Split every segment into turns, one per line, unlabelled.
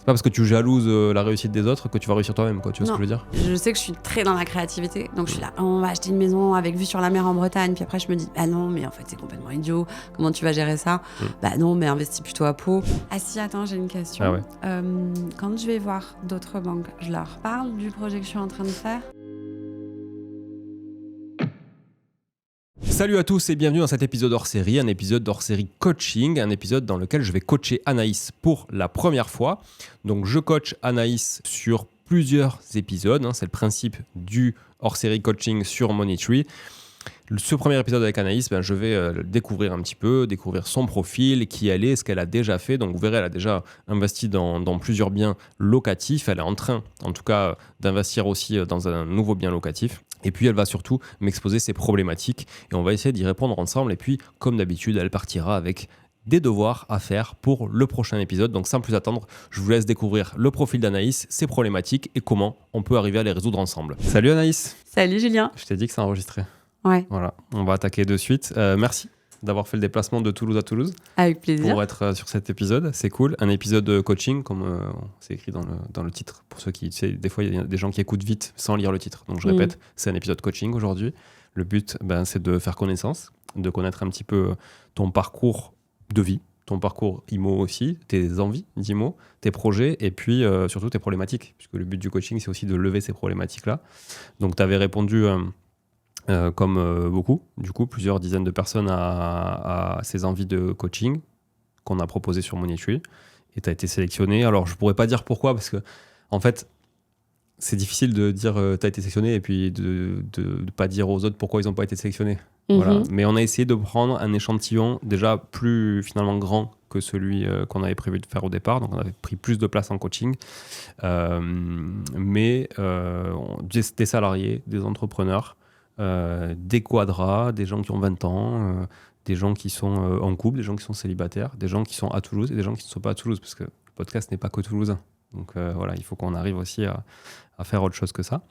Pas parce que tu jalouses la réussite des autres que tu vas réussir toi-même, quoi. Tu vois ce que je veux dire ?
Je sais que je suis très dans la créativité, donc je suis là, on va acheter une maison avec vue sur la mer en Bretagne, puis après je me dis, ah non, mais en fait c'est complètement idiot, comment tu vas gérer ça ? Bah non, mais investis plutôt à Pau. Ah si, attends, j'ai une question.
Ah ouais.
Quand je vais voir d'autres banques, je leur parle du projet que je suis en train de faire ?
Salut à tous et bienvenue dans cet épisode hors-série, un épisode hors-série coaching, un épisode dans lequel je vais coacher Anaïs pour la première fois. Donc je coach Anaïs sur plusieurs épisodes, c'est le principe du hors-série coaching sur Money-Tree. Ce premier épisode avec Anaïs, je vais découvrir un petit peu, découvrir son profil, qui elle est, ce qu'elle a déjà fait. Donc vous verrez, elle a déjà investi dans plusieurs biens locatifs. Elle est en train, en tout cas, d'investir aussi dans un nouveau bien locatif. Et puis elle va surtout m'exposer ses problématiques et on va essayer d'y répondre ensemble. Et puis, comme d'habitude, elle partira avec des devoirs à faire pour le prochain épisode. Donc sans plus attendre, je vous laisse découvrir le profil d'Anaïs, ses problématiques et comment on peut arriver à les résoudre ensemble. Salut Anaïs.
Salut Julien.
Je t'ai dit que ça enregistrait.
Ouais.
Voilà, on va attaquer de suite. Merci d'avoir fait le déplacement de Toulouse à Toulouse.
Avec plaisir.
Pour être sur cet épisode, c'est cool. Un épisode coaching, comme c'est écrit dans le titre. Pour ceux qui, tu sais, des fois, il y a des gens qui écoutent vite sans lire le titre. Donc je répète, c'est un épisode coaching aujourd'hui. Le but, c'est de faire connaissance, de connaître un petit peu ton parcours de vie, ton parcours IMO aussi, tes envies d'IMO, tes projets et puis surtout tes problématiques. Puisque le but du coaching, c'est aussi de lever ces problématiques-là. Donc tu avais répondu... comme beaucoup, du coup, plusieurs dizaines de personnes à ces envies de coaching qu'on a proposées sur Money-Tree. Et tu as été sélectionné. Alors, je ne pourrais pas dire pourquoi, parce que, en fait, c'est difficile de dire tu as été sélectionné et puis de ne pas dire aux autres pourquoi ils n'ont pas été sélectionnés. Voilà. Mais on a essayé de prendre un échantillon déjà plus finalement grand que celui qu'on avait prévu de faire au départ. Donc, on avait pris plus de place en coaching. Mais des salariés, des entrepreneurs, des quadras, des gens qui ont 20 ans, des gens qui sont en couple, des gens qui sont célibataires, des gens qui sont à Toulouse et des gens qui ne sont pas à Toulouse, parce que le podcast n'est pas que toulousain. Donc voilà, il faut qu'on arrive aussi à faire autre chose que ça.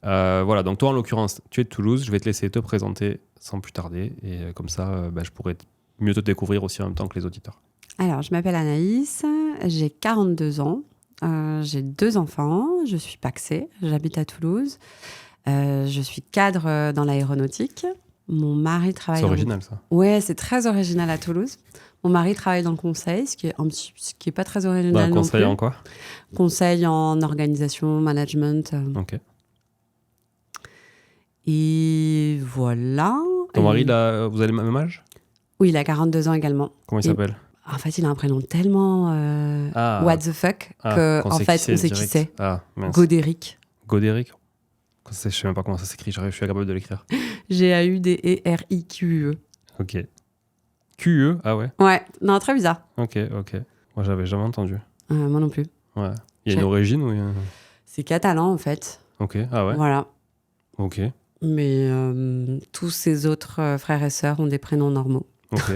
Voilà, donc toi en l'occurrence, tu es de Toulouse, je vais te laisser te présenter sans plus tarder, et comme ça, je pourrais mieux te découvrir aussi en même temps que les auditeurs.
Alors, je m'appelle Anaïs, j'ai 42 ans, j'ai 2 enfants, je suis pacsée, j'habite à Toulouse. Je suis cadre dans l'aéronautique. Mon mari travaille...
C'est original, ça.
Ouais, c'est très original à Toulouse. Mon mari travaille dans le conseil, ce qui est pas très original non plus.
Conseil en quoi ?
Conseil en organisation, management.
Ok.
Et voilà.
Ton mari, là, vous avez le même âge ?
Oui, il a 42 ans également.
Comment il s'appelle ?
En fait, il a un prénom tellement what the fuck que en fait, on sait qui c'est.
Ah, mince.
Godéric.
Godéric ? Je sais même pas comment ça s'écrit, je suis incapable de l'écrire.
G-A-U-D-E-R-I-Q-E.
Ok. Q-E, ah ouais.
Ouais, non, très bizarre.
Ok. Moi, j'avais jamais entendu.
Moi non plus.
Ouais. Il y a une origine ou
C'est catalan en fait.
Ok, ah ouais.
Voilà.
Ok.
Mais tous ses autres frères et sœurs ont des prénoms normaux.
Ok.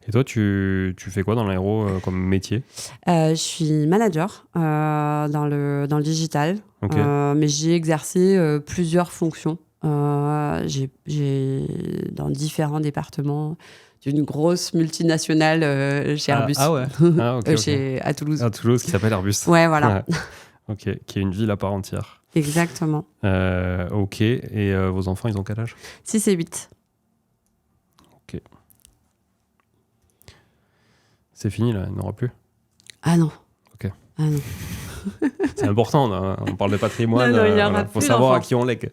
Et toi, tu fais quoi dans l'aéro comme métier ?
Je suis manager dans le digital,
Okay.
mais j'ai exercé plusieurs fonctions. J'ai dans différents départements d'une grosse multinationale chez Airbus.
Ah ouais. Ah, okay.
À Toulouse.
À Toulouse, qui s'appelle Airbus.
Ouais, voilà.
Ouais. Ok, qui est une ville à part entière.
Exactement.
Ok, et vos enfants, ils ont quel âge ?
6 et 8.
Ok. C'est fini là, il n'y en aura plus.
Ah non.
Ok.
Ah non.
C'est important, on parle de patrimoine,
il
faut savoir à qui on lègue.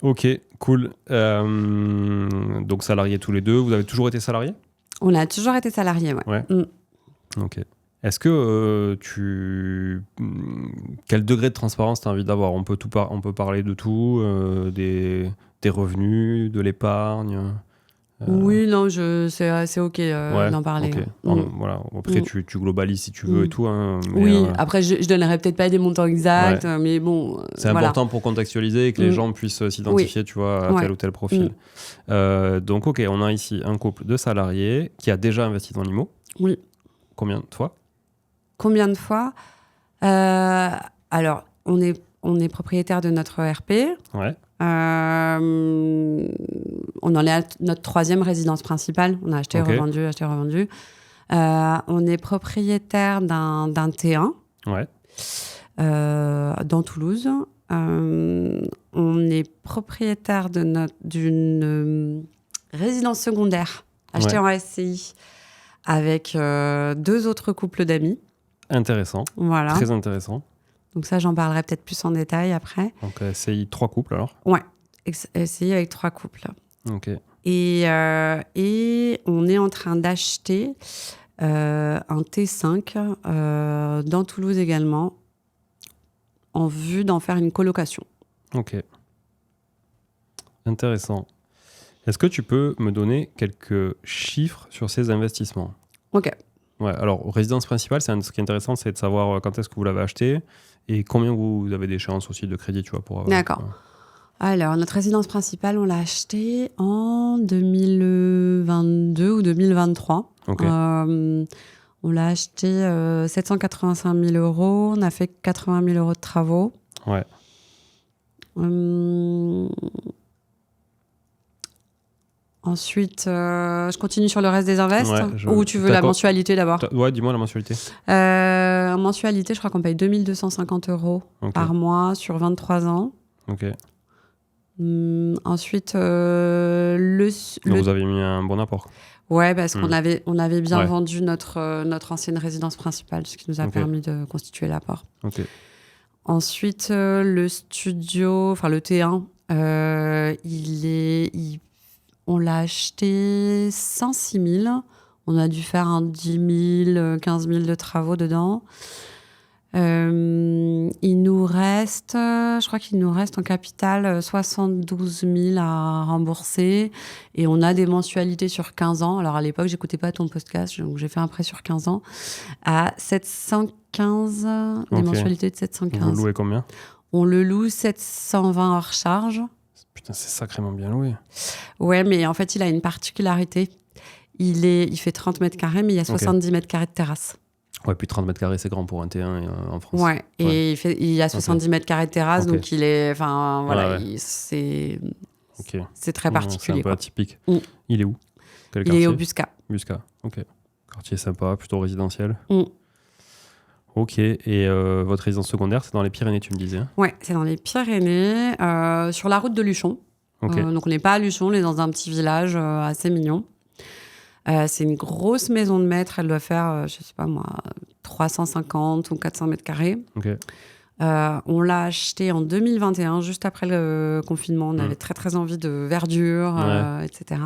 Ok, cool. Donc salariés tous les deux, vous avez toujours été salariés ?
On a toujours été salariés, ouais.
Ok. Est-ce que quel degré de transparence tu as envie d'avoir ? On peut parler de tout, des revenus, de l'épargne.
Oui, non, c'est ok d'en parler.
Okay. Voilà. Après, tu globalises si tu veux et tout. Mais,
oui, après, je donnerai peut-être pas des montants exacts, mais bon.
C'est important pour contextualiser et que les gens puissent s'identifier, tu vois, à tel ou tel profil. Donc, ok, on a ici un couple de salariés qui a déjà investi dans l'IMO. Oui. Combien de fois ?
Alors, on est propriétaire de notre RP.
Ouais.
On en est à notre 3e résidence principale. On a acheté, revendu. On est propriétaire d'un T1
Ouais.
Dans Toulouse. On est propriétaire d'une résidence secondaire achetée en SCI avec 2 autres couples d'amis.
Intéressant.
Voilà.
Très intéressant.
Donc ça, j'en parlerai peut-être plus en détail après.
Donc SCI 3 couples alors.
Ouais, SCI avec 3 couples.
Ok.
Et on est en train d'acheter un T5 dans Toulouse également, en vue d'en faire une colocation.
Ok. Intéressant. Est-ce que tu peux me donner quelques chiffres sur ces investissements ?
Ok.
Ouais, alors, résidence principale, ce qui est intéressant, c'est de savoir quand est-ce que vous l'avez acheté et combien vous avez d'échéances aussi de crédit, tu vois, pour...
D'accord. Alors, notre résidence principale, on l'a achetée en 2022 ou 2023.
Ok.
On l'a acheté 785 000 euros. On a fait 80 000 euros de travaux.
Ouais.
Ensuite, je continue sur le reste des invests. Ou tu veux la mensualité d'abord ?
Ouais, dis-moi la mensualité.
En mensualité, je crois qu'on paye 2 250 euros par mois sur 23 ans.
Ok.
Ensuite,
vous avez mis un bon apport.
Ouais, parce qu'on avait bien vendu notre ancienne résidence principale, ce qui nous a permis de constituer l'apport.
Ok.
Ensuite, le studio, enfin le T1, on l'a acheté 106 000. On a dû faire un 10 000, 15 000 de travaux dedans. Il nous reste, je crois qu'il nous reste en capital 72 000 à rembourser et on a des mensualités sur 15 ans. Alors à l'époque, j'écoutais pas ton podcast, donc j'ai fait un prêt sur 15 ans à 715, des mensualités de 715.
Vous le louez combien ?
On le loue 720 hors charge.
Putain, c'est sacrément bien loué.
Ouais, mais en fait, il a une particularité. Il fait 30 mètres carrés, mais il y a 70 mètres carrés de terrasse.
Ouais, puis 30 mètres carrés, c'est grand pour un T1 en France.
Ouais, et il y a 70 mètres carrés de terrasse, donc il est... Enfin, voilà, c'est très particulier.
C'est un peu atypique.
Mm.
Il est où ? Quel
il
quartier ?
est au Busca.
Busca, ok. Quartier sympa, plutôt résidentiel. Ok, et votre résidence secondaire, c'est dans les Pyrénées, tu me disais ?
Ouais, c'est dans les Pyrénées, sur la route de Luchon. Donc on n'est pas à Luchon, on est dans un petit village assez mignon. C'est une grosse maison de maître, elle doit faire, je sais pas moi, 350 ou 400 mètres carrés.
Okay.
On l'a acheté en 2021, juste après le confinement. On avait très très envie de verdure, etc.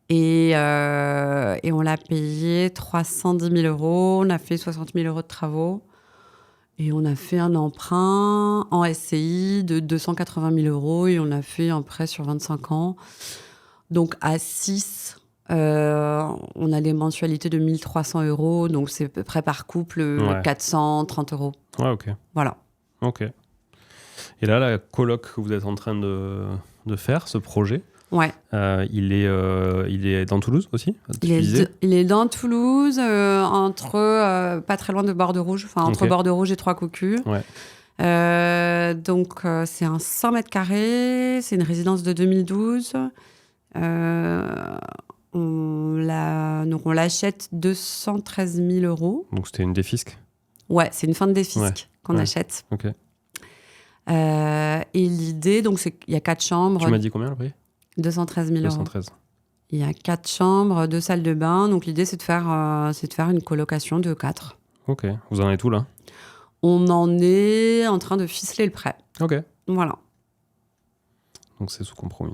Et on l'a payé 310 000 euros. On a fait 60 000 euros de travaux. Et on a fait un emprunt en SCI de 280 000 euros. Et on a fait un prêt sur 25 ans. Donc à 6, on a des mensualités de 1 300 euros. Donc c'est à peu près par couple 430 euros.
Ouais, ok.
Voilà.
Ok. Et là, la coloc que vous êtes en train de faire, ce projet, il est dans Toulouse aussi ?
Il est dans Toulouse, pas très loin de Bordeaux-Rouge, enfin entre Bordeaux-Rouge et Trois-Cocus.
Ouais.
Donc c'est un 100 mètres carrés, c'est une résidence de 2012. On l'achète 213 000 euros.
Donc c'était une défisque ?
Ouais, c'est une fin de défisque qu'on achète.
Ok.
Et l'idée, donc c'est qu'il y a 4 chambres.
Tu m'as dit combien le prix ?
213 000 euros.
213.
Il y a 4 chambres, 2 salles de bain. Donc l'idée, c'est de faire une colocation de 4.
Ok. Vous en êtes où là ?
On en est en train de ficeler le prêt.
Ok.
Voilà.
Donc c'est sous compromis.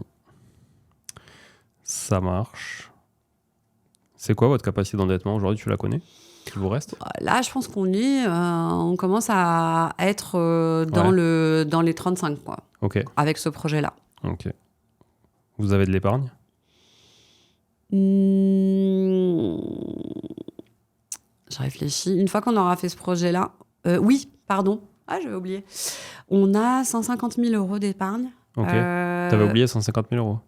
Ça marche. C'est quoi votre capacité d'endettement aujourd'hui ? Tu la connais ? Il vous reste ?
Là, je pense on commence à être dans les 35, quoi.
Ok.
Avec ce projet-là.
Ok. Vous avez de l'épargne ?
Je réfléchis. Une fois qu'on aura fait ce projet-là... oui, pardon. Ah, j'avais oublié. On a 150 000 euros d'épargne.
Ok. T'avais oublié 150 000 euros.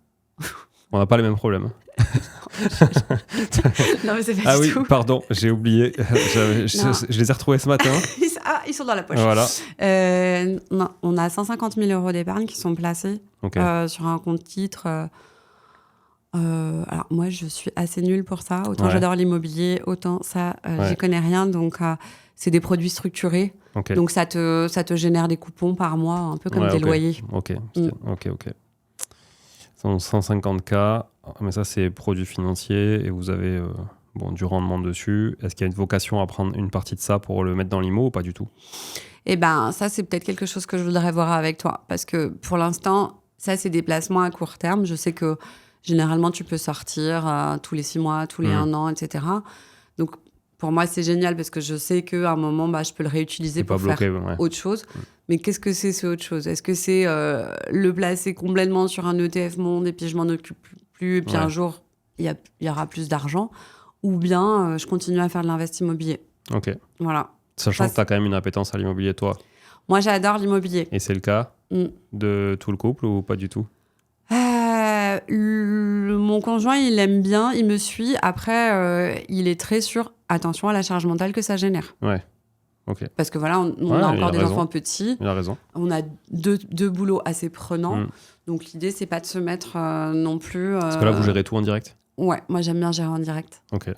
On n'a pas les mêmes problèmes.
Non, mais c'est pas du tout.
Oui, pardon, j'ai oublié. Je les ai retrouvés ce matin.
Ils sont dans la poche.
Voilà.
Non, on a 150 000 euros d'épargne qui sont placés sur un compte titre. Alors, moi, je suis assez nulle pour ça. Autant j'adore l'immobilier, autant ça, j'y connais rien. Donc, c'est des produits structurés.
Okay.
Donc, ça te génère des coupons par mois, un peu comme des loyers.
Ok. 150K, mais ça, c'est produits financiers et vous avez du rendement dessus. Est-ce qu'il y a une vocation à prendre une partie de ça pour le mettre dans l'IMO ou pas du tout ?
Eh ben, ça, c'est peut-être quelque chose que je voudrais voir avec toi. Parce que pour l'instant, ça, c'est des placements à court terme. Je sais que généralement, tu peux sortir tous les 6 mois, tous les 1 an, etc. Donc, pour moi, c'est génial parce que je sais qu'à un moment, je peux le réutiliser pour faire autre chose. Mais qu'est-ce que c'est ce autre chose ? Est-ce que c'est le placer complètement sur un ETF monde et puis je m'en occupe plus et puis un jour, il y aura plus d'argent ? Ou bien je continue à faire de l'investissement immobilier.
Ok.
Voilà.
Sachant que tu as quand même une appétence à l'immobilier, toi.
Moi, j'adore l'immobilier.
Et c'est le cas de tout le couple ou pas du tout ?
Mon conjoint, il aime bien, il me suit. Après, il est très sûr, attention à la charge mentale que ça génère.
Ouais, ok.
Parce que voilà, on a encore des enfants petits.
Il a raison.
On a deux boulots assez prenants. Donc l'idée, c'est pas de se mettre non plus...
Parce que là, vous gérez tout en direct ?
Ouais, moi, j'aime bien gérer en direct.
Ok.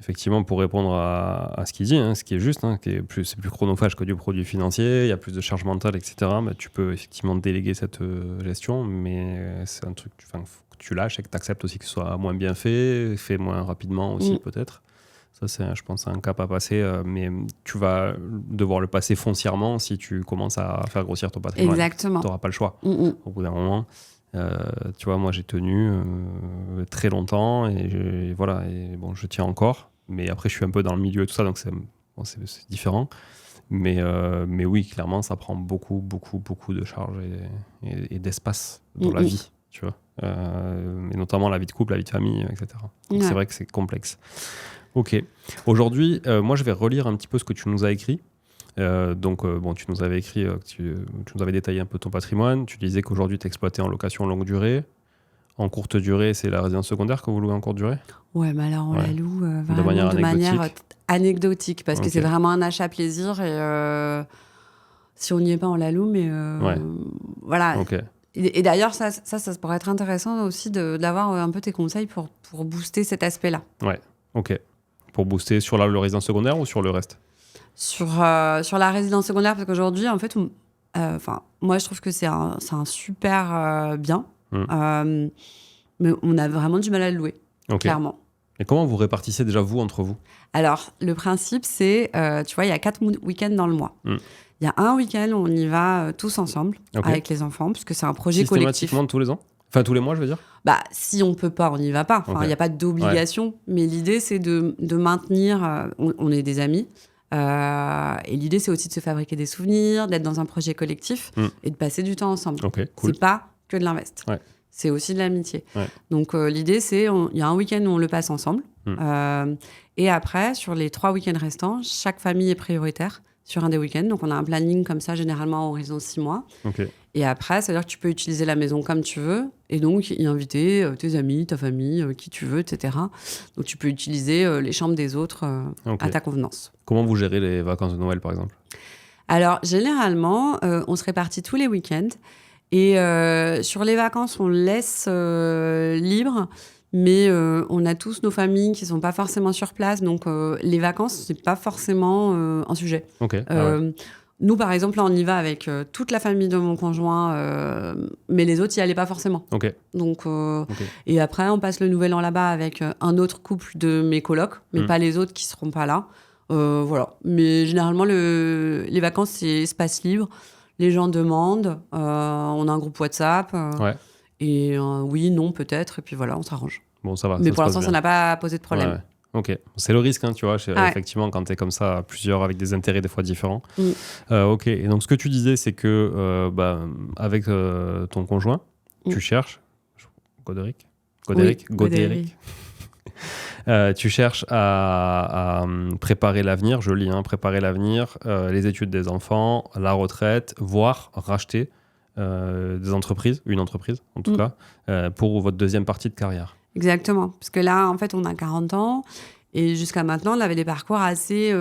Effectivement, pour répondre à ce qu'il dit, ce qui est juste, c'est plus chronophage que du produit financier, il y a plus de charge mentale, etc. Tu peux effectivement déléguer cette gestion, mais c'est un truc que tu lâches et que tu acceptes aussi que ce soit moins bien fait moins rapidement aussi peut-être. Ça, c'est, je pense, un cap à passer, mais tu vas devoir le passer foncièrement si tu commences à faire grossir ton patrimoine.
Exactement.
Tu n'auras pas le choix au bout d'un moment. Tu vois, moi, j'ai tenu très longtemps et voilà, et bon, je tiens encore. Mais après, je suis un peu dans le milieu et tout ça, donc c'est différent. Mais oui, clairement, ça prend beaucoup de charges et d'espace dans la vie, tu vois. Et notamment la vie de couple, la vie de famille, etc. Donc c'est vrai que c'est complexe. Ok. Aujourd'hui, moi, je vais relire un petit peu ce que tu nous as écrit. Tu nous avais écrit, tu nous avais détaillé un peu ton patrimoine. Tu disais qu'aujourd'hui, tu exploitais en location longue durée. En courte durée, c'est la résidence secondaire que vous louez en courte durée ?
Ouais, mais alors on la loue vraiment de manière anecdotique parce que c'est vraiment un achat plaisir et si on n'y est pas, on la loue, mais voilà.
Okay.
Et d'ailleurs, ça pourrait être intéressant aussi d'avoir un peu tes conseils pour booster cet aspect-là.
Ouais, ok. Pour booster sur le résidence secondaire ou sur le reste ?
Sur la résidence secondaire, parce qu'aujourd'hui, en fait, moi, je trouve que c'est un super bien. Mais on a vraiment du mal à le louer, clairement.
Et comment vous répartissez déjà, vous, entre vous ?
Alors, le principe, c'est, tu vois, il y a 4 week-ends dans le mois. Il y a un week-end où on y va tous ensemble, avec les enfants, parce que c'est un projet collectif.
Systématiquement tous les ans ? Enfin, tous les mois, je veux dire ?
Si on ne peut pas, on n'y va pas. Enfin, il n'y a pas d'obligation. Mais l'idée, c'est de maintenir... on est des amis. Et l'idée, c'est aussi de se fabriquer des souvenirs, d'être dans un projet collectif et de passer du temps ensemble.
Okay, cool.
C'est pas que de l'invest. C'est aussi de l'amitié. Donc, l'idée, c'est... Il y a un week-end où on le passe ensemble. Et après, sur les 3 week-ends restants, chaque famille est prioritaire sur un des week-ends. Donc, on a un planning comme ça, généralement, en horizon 6 mois. Et après, ça veut dire que tu peux utiliser la maison comme tu veux. Et donc, y inviter tes amis, ta famille, qui tu veux, etc. Donc, tu peux utiliser les chambres des autres à ta convenance.
Comment vous gérez les vacances de Noël, par exemple ?
Alors, généralement, on se répartit tous les week-ends. Et sur les vacances, on laisse libre. Mais on a tous nos familles qui ne sont pas forcément sur place. Donc, les vacances, ce n'est pas forcément un sujet. Nous, par exemple, là, on y va avec toute la famille de mon conjoint, mais les autres, n'y allaient pas forcément. Donc, et après, on passe le nouvel an là-bas avec un autre couple de mes colocs, mais pas les autres qui ne seront pas là. Voilà. Mais généralement, les vacances, c'est espace libre. Les gens demandent. On a un groupe WhatsApp. Et oui, non, peut-être. Et puis voilà, on s'arrange.
Bon, ça va.
Mais pour l'instant, ça n'a pas posé de problème.
Ok, c'est le risque, tu vois, effectivement, quand tu es comme ça, plusieurs avec des intérêts des fois différents. Ok, et donc ce que tu disais, c'est que avec ton conjoint, tu cherches, Godéric, tu cherches à préparer l'avenir, je lis, préparer l'avenir, les études des enfants, la retraite, voire racheter une entreprise en tout cas, pour votre deuxième partie de carrière.
Exactement, parce que là, en fait, on a 40 ans et jusqu'à maintenant, on avait des parcours assez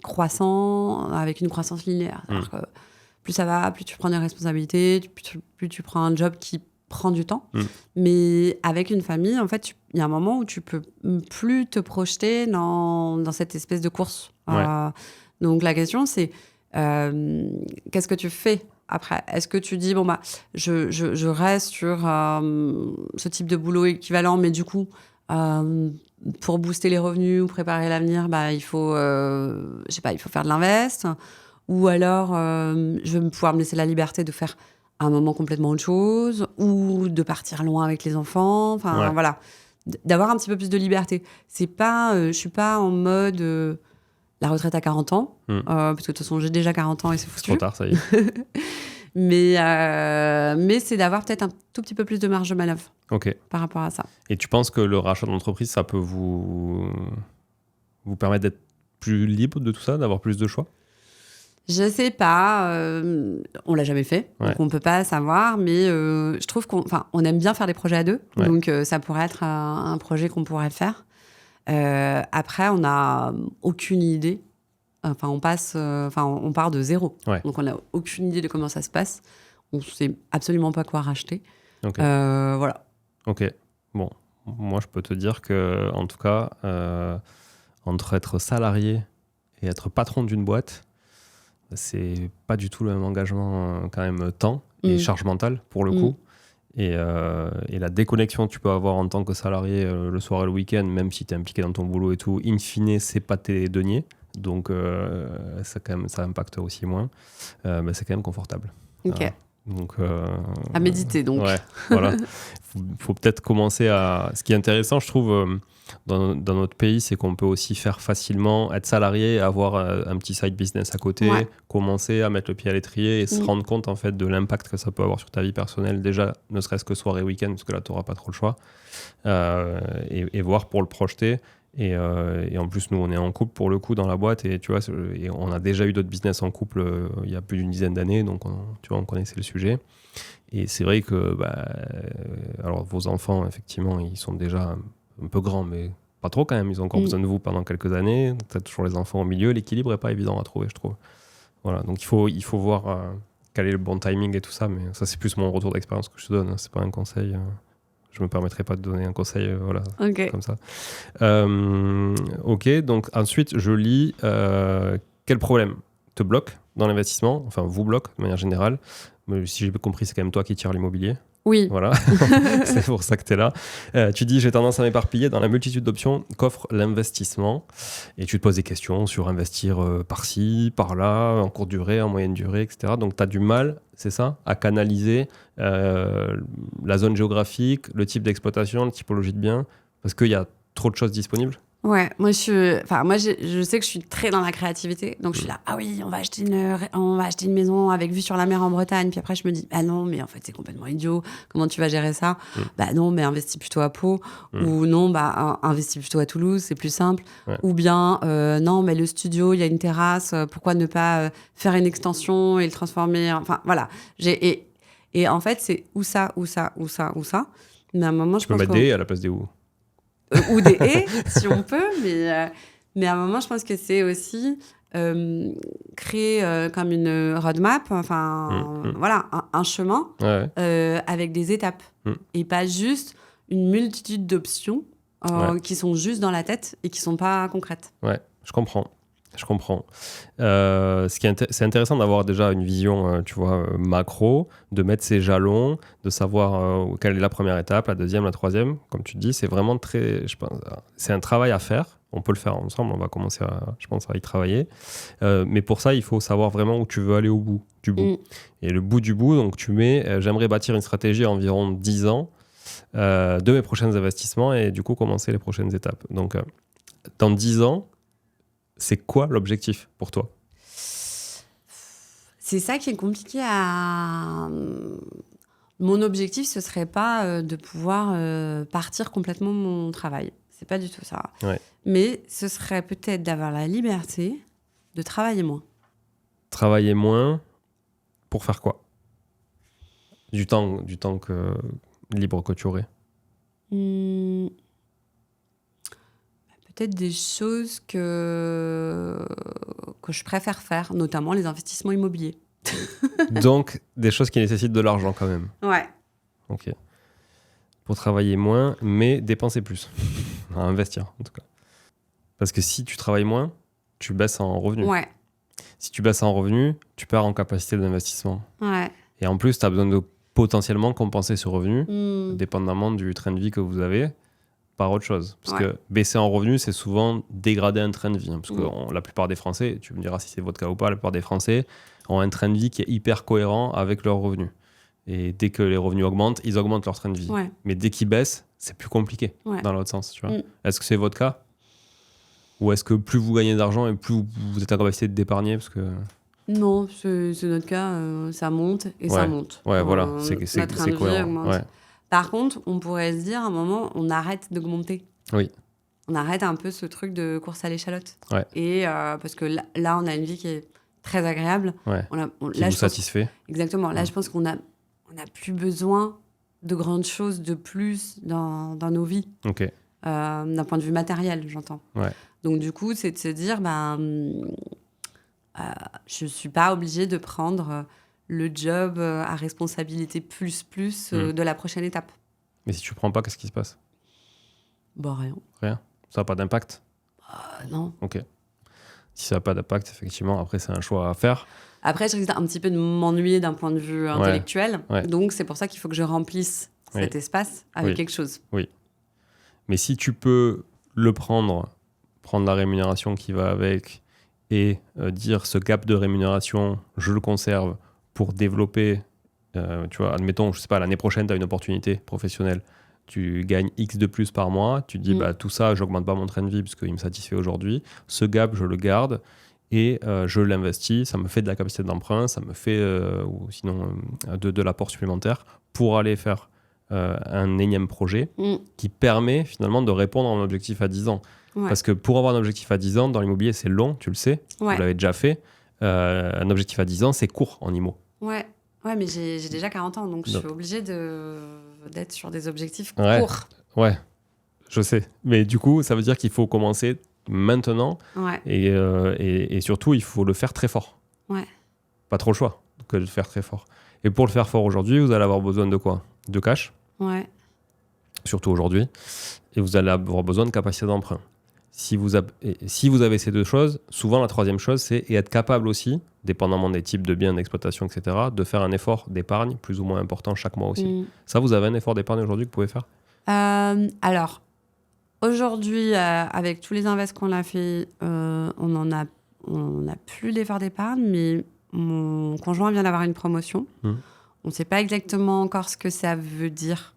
croissants, avec une croissance linéaire. C'est-à-dire que plus ça va, plus tu prends des responsabilités, plus tu prends un job qui prend du temps. Mais avec une famille, en fait, il y a un moment où tu peux plus te projeter dans cette espèce de course.
Ouais.
Donc la question, c'est qu'est-ce que tu fais après? Est-ce que tu dis, bon, bah, je reste sur ce type de boulot équivalent, mais du coup, pour booster les revenus ou préparer l'avenir, bah, il faut, je sais pas, il faut faire de l'invest. Ou alors, je vais pouvoir me laisser la liberté de faire un moment complètement autre chose, ou de partir loin avec les enfants. Enfin, voilà. D'avoir un petit peu plus de liberté. C'est pas, je suis pas en mode la retraite à 40 ans, parce que de toute façon, j'ai déjà 40 ans et c'est foutu.
C'est trop tard, ça y est.
mais c'est d'avoir peut-être un tout petit peu plus de marge de manœuvre par rapport à ça.
Et tu penses que le rachat d'entreprise, ça peut vous permettre d'être plus libre de tout ça, d'avoir plus de choix?
Je sais pas, on l'a jamais fait, donc on peut pas savoir, mais je trouve qu'on aime bien faire des projets à deux, donc ça pourrait être un projet qu'on pourrait faire. Après, on n'a aucune idée. Enfin, on part de zéro, donc on n'a aucune idée de comment ça se passe. On sait absolument pas quoi racheter. Voilà.
Ok. Bon, moi je peux te dire que, en tout cas, entre être salarié et être patron d'une boîte, c'est pas du tout le même engagement, quand même, temps et charge mentale pour le coup. Et la déconnexion que tu peux avoir en tant que salarié le soir et le week-end, même si tu es impliqué dans ton boulot et tout, in fine, c'est pas tes deniers. Donc, ça impacte aussi moins. Mais c'est quand même confortable.
Ok.
Donc,
à méditer, donc.
Ouais, voilà. Faut peut-être commencer à... Ce qui est intéressant, je trouve, dans notre pays, c'est qu'on peut aussi faire facilement être salarié, avoir un petit side business à côté, commencer à mettre le pied à l'étrier et se rendre compte, en fait, de l'impact que ça peut avoir sur ta vie personnelle. Déjà, ne serait-ce que soir et week-end, parce que là, tu n'auras pas trop le choix. Et voir pour le projeter. Et en plus, nous, on est en couple pour le coup dans la boîte, et tu vois, et on a déjà eu d'autres business en couple il y a plus d'une dizaine d'années, donc tu vois, on connaissait le sujet. Et c'est vrai que, alors vos enfants, effectivement, ils sont déjà un peu grands, mais pas trop quand même. Ils ont encore besoin de vous pendant quelques années. Tu as toujours les enfants au milieu. L'équilibre n'est pas évident à trouver, je trouve. Voilà, donc il faut voir quel est le bon timing et tout ça, mais ça, c'est plus mon retour d'expérience que je te donne. C'est pas un conseil. Je me permettrai pas de donner un conseil, comme ça. Ok, donc ensuite, je lis quel problème te bloque dans l'investissement, enfin vous bloque de manière générale. Mais si j'ai bien compris, c'est quand même toi qui tires l'immobilier.
Oui.
Voilà, c'est pour ça que tu es là. Tu dis, j'ai tendance à m'éparpiller dans la multitude d'options qu'offre l'investissement. Et tu te poses des questions sur investir par-ci, par-là, en courte durée, en moyenne durée, etc. Donc tu as du mal, c'est ça, à canaliser la zone géographique, le type d'exploitation, la typologie de biens, parce qu'il y a trop de choses disponibles.
Ouais, moi je sais que je suis très dans la créativité, donc je suis là, ah oui, on va acheter une maison avec vue sur la mer en Bretagne, puis après je me dis, ah non, mais en fait c'est complètement idiot, comment tu vas gérer ça? Bah non, mais investis plutôt à Pau, ou non, bah investis plutôt à Toulouse, c'est plus simple, ou bien non, mais le studio, il y a une terrasse, pourquoi ne pas faire une extension et le transformer, enfin voilà, et en fait c'est ou ça, mais à un moment
tu peux mettre des haies à la place des ou.
Ou des haies, si on peut, mais à un moment, je pense que c'est aussi créer comme une roadmap, voilà, un chemin avec des étapes, et pas juste une multitude d'options qui sont juste dans la tête et qui sont pas concrètes.
Ouais, je comprends. C'est intéressant d'avoir déjà une vision, tu vois, macro, de mettre ses jalons, de savoir quelle est la première étape, la deuxième, la troisième. Comme tu dis, c'est vraiment je pense, c'est un travail à faire. On peut le faire ensemble, on va commencer je pense, à y travailler. Mais pour ça, il faut savoir vraiment où tu veux aller au bout du bout. Et le bout du bout, donc tu mets, j'aimerais bâtir une stratégie à environ 10 ans de mes prochains investissements et du coup commencer les prochaines étapes. Donc, dans 10 ans, c'est quoi l'objectif pour toi?
C'est ça qui est compliqué à... Mon objectif, ce serait pas de pouvoir partir complètement de mon travail. C'est pas du tout ça.
Ouais.
Mais ce serait peut-être d'avoir la liberté de travailler moins.
Travailler moins pour faire quoi? Du temps libre que tu aurais.
Peut-être des choses que je préfère faire, notamment les investissements immobiliers.
Donc, des choses qui nécessitent de l'argent quand même.
Ouais.
Ok. Pour travailler moins, mais dépenser plus. À investir, en tout cas. Parce que si tu travailles moins, tu baisses en revenus.
Ouais.
Si tu baisses en revenus, tu perds en capacité d'investissement.
Ouais.
Et en plus, tu as besoin de potentiellement compenser ce revenu,
Mm.
dépendamment du train de vie que vous avez, par autre chose. Parce
Ouais.
que baisser en revenus, c'est souvent dégrader un train de vie. Hein, parce que la plupart des Français, tu me diras si c'est votre cas ou pas, la plupart des Français ont un train de vie qui est hyper cohérent avec leurs revenus. Et dès que les revenus augmentent, ils augmentent leur train de vie.
Ouais.
Mais dès qu'ils baissent, c'est plus compliqué
Ouais.
dans l'autre sens. Tu vois.
Mm.
Est-ce que c'est votre cas? Ou est-ce que plus vous gagnez d'argent et plus vous êtes en capacité d'épargner parce que...
Non, c'est notre cas, ça monte et ça monte.
Ouais, voilà,
notre train de vie
cohérent.
augmente.
Ouais.
Par contre, on pourrait se dire à un moment, on arrête d'augmenter.
Oui.
On arrête un peu ce truc de course à l'échalote.
Ouais.
Et parce que là, on a une vie qui est très agréable.
Ouais. Qui
là,
vous satisfait.
Exactement. Là, je pense qu'on a plus besoin de grandes choses de plus dans nos vies.
Ok.
D'un point de vue matériel, j'entends.
Ouais.
Donc, du coup, c'est de se dire, je ne suis pas obligée de prendre le job à responsabilité plus de la prochaine étape.
Mais si tu ne prends pas, qu'est-ce qui se passe?
Rien.
Rien. Ça n'a pas d'impact?
Non.
Ok. Si ça n'a pas d'impact, effectivement, après, c'est un choix à faire.
Après, je risque un petit peu de m'ennuyer d'un point de vue intellectuel.
Ouais.
Donc, c'est pour ça qu'il faut que je remplisse cet espace avec quelque chose.
Oui. Mais si tu peux le prendre la rémunération qui va avec et dire ce gap de rémunération, je le conserve pour développer, tu vois, admettons, je sais pas, l'année prochaine, tu as une opportunité professionnelle, tu gagnes X de plus par mois, tu te dis, tout ça, j'augmente pas mon train de vie parce qu'il me satisfait aujourd'hui, ce gap, je le garde et je l'investis, ça me fait de la capacité d'emprunt, ça me fait, ou sinon, de l'apport supplémentaire pour aller faire un énième projet qui permet finalement de répondre à un objectif à 10 ans. Ouais. Parce que pour avoir un objectif à 10 ans, dans l'immobilier, c'est long, tu le sais, vous l'avez déjà fait. Un objectif à 10 ans, c'est court en IMO.
Ouais, mais j'ai déjà 40 ans, donc je suis obligée d'être sur des objectifs courts.
Ouais, je sais. Mais du coup, ça veut dire qu'il faut commencer maintenant et surtout, il faut le faire très fort.
Ouais.
Pas trop le choix que de le faire très fort. Et pour le faire fort aujourd'hui, vous allez avoir besoin de quoi? De cash.
Ouais.
Surtout aujourd'hui. Et vous allez avoir besoin de capacité d'emprunt. Si vous avez ces deux choses, souvent la troisième chose, c'est être capable aussi, dépendamment des types de biens, d'exploitation, etc., de faire un effort d'épargne plus ou moins important chaque mois aussi. Ça, vous avez un effort d'épargne aujourd'hui que vous pouvez faire?
Alors, aujourd'hui, avec tous les invests qu'on a fait, on n'a plus d'effort d'épargne, mais mon conjoint vient d'avoir une promotion. On ne sait pas exactement encore ce que ça veut dire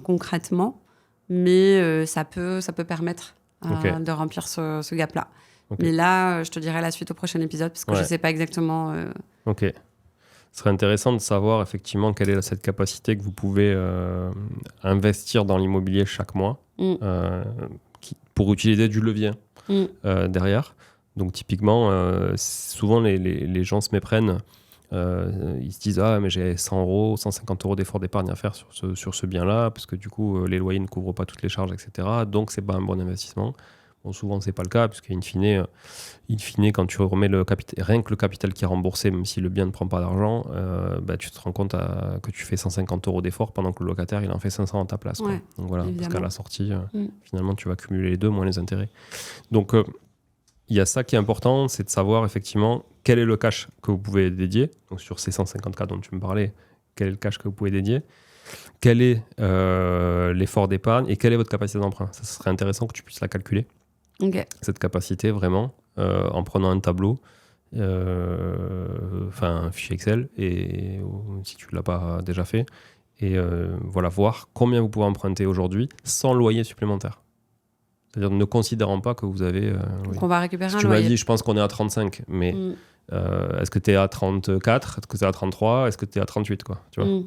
concrètement, mais ça peut permettre de remplir ce gap-là. Okay. Mais là, je te dirai la suite au prochain épisode, parce que je ne sais pas exactement...
Ok. Ce serait intéressant de savoir effectivement quelle est cette capacité que vous pouvez investir dans l'immobilier chaque mois pour utiliser du levier derrière. Donc typiquement, souvent les gens se méprennent, ils se disent « Ah, mais j'ai 100 euros, 150 euros d'effort d'épargne à faire sur ce bien-là, parce que du coup, les loyers ne couvrent pas toutes les charges, etc. Donc, ce n'est pas un bon investissement. » Bon, souvent, ce n'est pas le cas, puisque in fine, quand tu remets rien que le capital qui est remboursé, même si le bien ne prend pas d'argent, tu te rends compte que tu fais 150 euros d'effort pendant que le locataire, il en fait 500 à ta place. Quoi. Donc voilà, évidemment. Parce qu'à la sortie, finalement, tu vas cumuler les deux, moins les intérêts. Donc, il y a ça qui est important, c'est de savoir effectivement quel est le cash que vous pouvez dédier. Donc sur ces 150 cas dont tu me parlais, quel est le cash que vous pouvez dédier? Quel est l'effort d'épargne et quelle est votre capacité d'emprunt? Ça serait intéressant que tu puisses la calculer.
Okay.
Cette capacité vraiment en prenant un tableau, un fichier Excel, et si tu ne l'as pas déjà fait, et voir combien vous pouvez emprunter aujourd'hui sans loyer supplémentaire. C'est-à-dire ne considérant pas que vous avez...
Donc on va récupérer un loyer.
Tu m'as dit, je pense qu'on est à 35, mais est-ce que tu es à 34? Est-ce que tu es à 33? Est-ce que tu es à 38 quoi, tu vois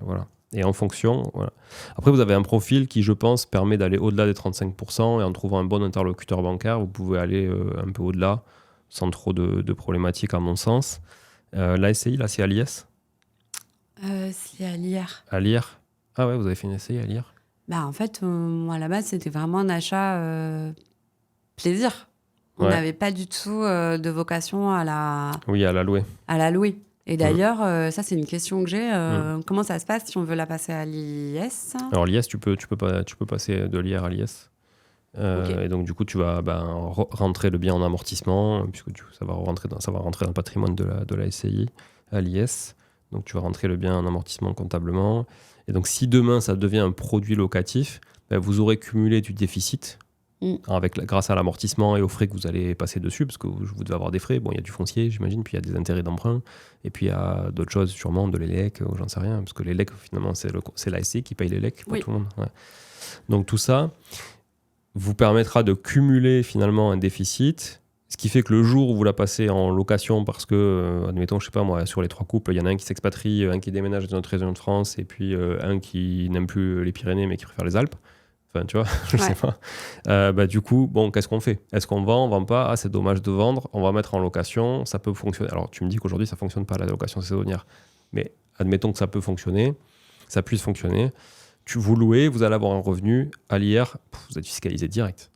voilà. Et en fonction... Voilà. Après, vous avez un profil qui, je pense, permet d'aller au-delà des 35%, et en trouvant un bon interlocuteur bancaire, vous pouvez aller un peu au-delà, sans trop de problématiques, à mon sens. La SCI, là, c'est à l'IS?
C'est à l'IR.
À l'IR? Ah ouais, vous avez fait une SCI à l'IR?
En fait, moi, à la base, c'était vraiment un achat On n'avait pas du tout de vocation à la...
Oui, à la louer.
À la louer. Et d'ailleurs, ça, c'est une question que j'ai. Comment ça se passe si on veut la passer à l'IS ?
Alors, l'IS, tu peux passer de l'IR à l'IS. Et donc, du coup, tu vas rentrer le bien en amortissement, puisque ça va rentrer dans le patrimoine de la SCI à l'IS. Donc, tu vas rentrer le bien en amortissement comptablement. Et donc, si demain, ça devient un produit locatif, vous aurez cumulé du déficit grâce à l'amortissement et aux frais que vous allez passer dessus, parce que vous devez avoir des frais. Bon, il y a du foncier, j'imagine, puis il y a des intérêts d'emprunt, et puis il y a d'autres choses, sûrement, de l'ELEC, j'en sais rien, parce que l'ELEC, finalement, c'est la SCI qui paye l'ELEC pour tout le monde. Ouais. Donc, tout ça vous permettra de cumuler, finalement, un déficit, ce qui fait que le jour où vous la passez en location, parce que, admettons, je sais pas moi, sur les 3 couples, il y en a un qui s'expatrie, un qui déménage dans notre région de France, et puis un qui n'aime plus les Pyrénées, mais qui préfère les Alpes. Enfin, tu vois, je sais pas. Du coup, bon, qu'est-ce qu'on fait ? Est-ce qu'on vend ? On vend pas ? Ah, c'est dommage de vendre. On va mettre en location. Ça peut fonctionner. Alors, tu me dis qu'aujourd'hui, ça fonctionne pas, la location saisonnière. Mais admettons que ça peut fonctionner. Ça puisse fonctionner. Vous louez, vous allez avoir un revenu. À l'IR, vous êtes fiscalisé direct.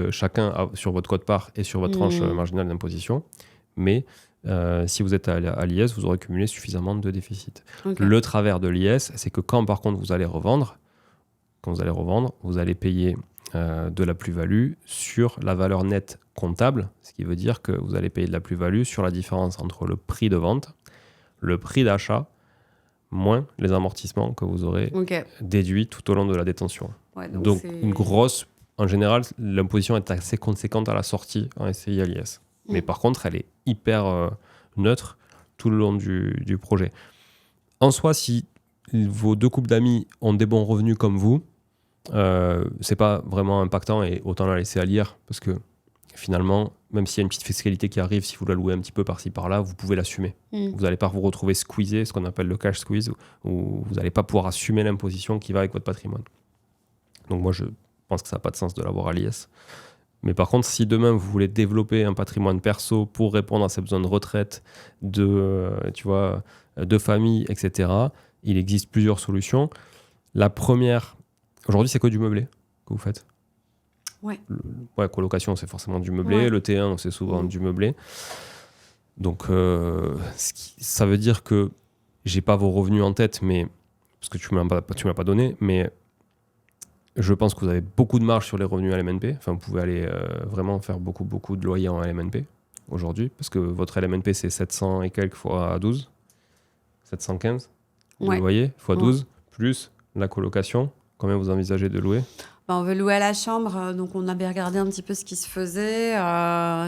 Chacun sur votre quote-part et sur votre tranche marginale d'imposition. Mais si vous êtes à l'IS, vous aurez cumulé suffisamment de déficit. Le travers de l'IS, c'est que quand, par contre, vous allez revendre, vous allez payer de la plus-value sur la valeur nette comptable, ce qui veut dire que vous allez payer de la plus-value sur la différence entre le prix de vente, le prix d'achat, moins les amortissements que vous aurez déduits tout au long de la détention.
Ouais,
donc en général, l'imposition est assez conséquente à la sortie en SCI à l'IS. Mais par contre, elle est hyper neutre tout le long du projet. En soi, si vos 2 couples d'amis ont des bons revenus comme vous, c'est pas vraiment impactant et autant la laisser à l'IR parce que finalement, même s'il y a une petite fiscalité qui arrive, si vous la louez un petit peu par-ci par-là, vous pouvez l'assumer. Vous n'allez pas vous retrouver squeezé, ce qu'on appelle le cash squeeze, où vous n'allez pas pouvoir assumer l'imposition qui va avec votre patrimoine. Donc moi, je pense que ça n'a pas de sens de l'avoir à l'IS. Mais par contre, si demain vous voulez développer un patrimoine perso pour répondre à ses besoins de retraite, de famille, etc., il existe plusieurs solutions. La première, aujourd'hui, c'est que du meublé que vous faites.
Ouais.
Colocation, c'est forcément du meublé. Ouais. Le T1, c'est souvent du meublé. Donc, ça veut dire que j'ai pas vos revenus en tête, mais parce que tu me l'as pas donné, mais je pense que vous avez beaucoup de marge sur les revenus LMNP. Enfin, vous pouvez aller vraiment faire beaucoup de loyers en LMNP aujourd'hui, parce que votre LMNP, c'est 700 et quelques fois 12, 715 de loyer fois 12, plus la colocation. Combien vous envisagez de louer ?
On veut louer à la chambre, donc on a bien regardé un petit peu ce qui se faisait.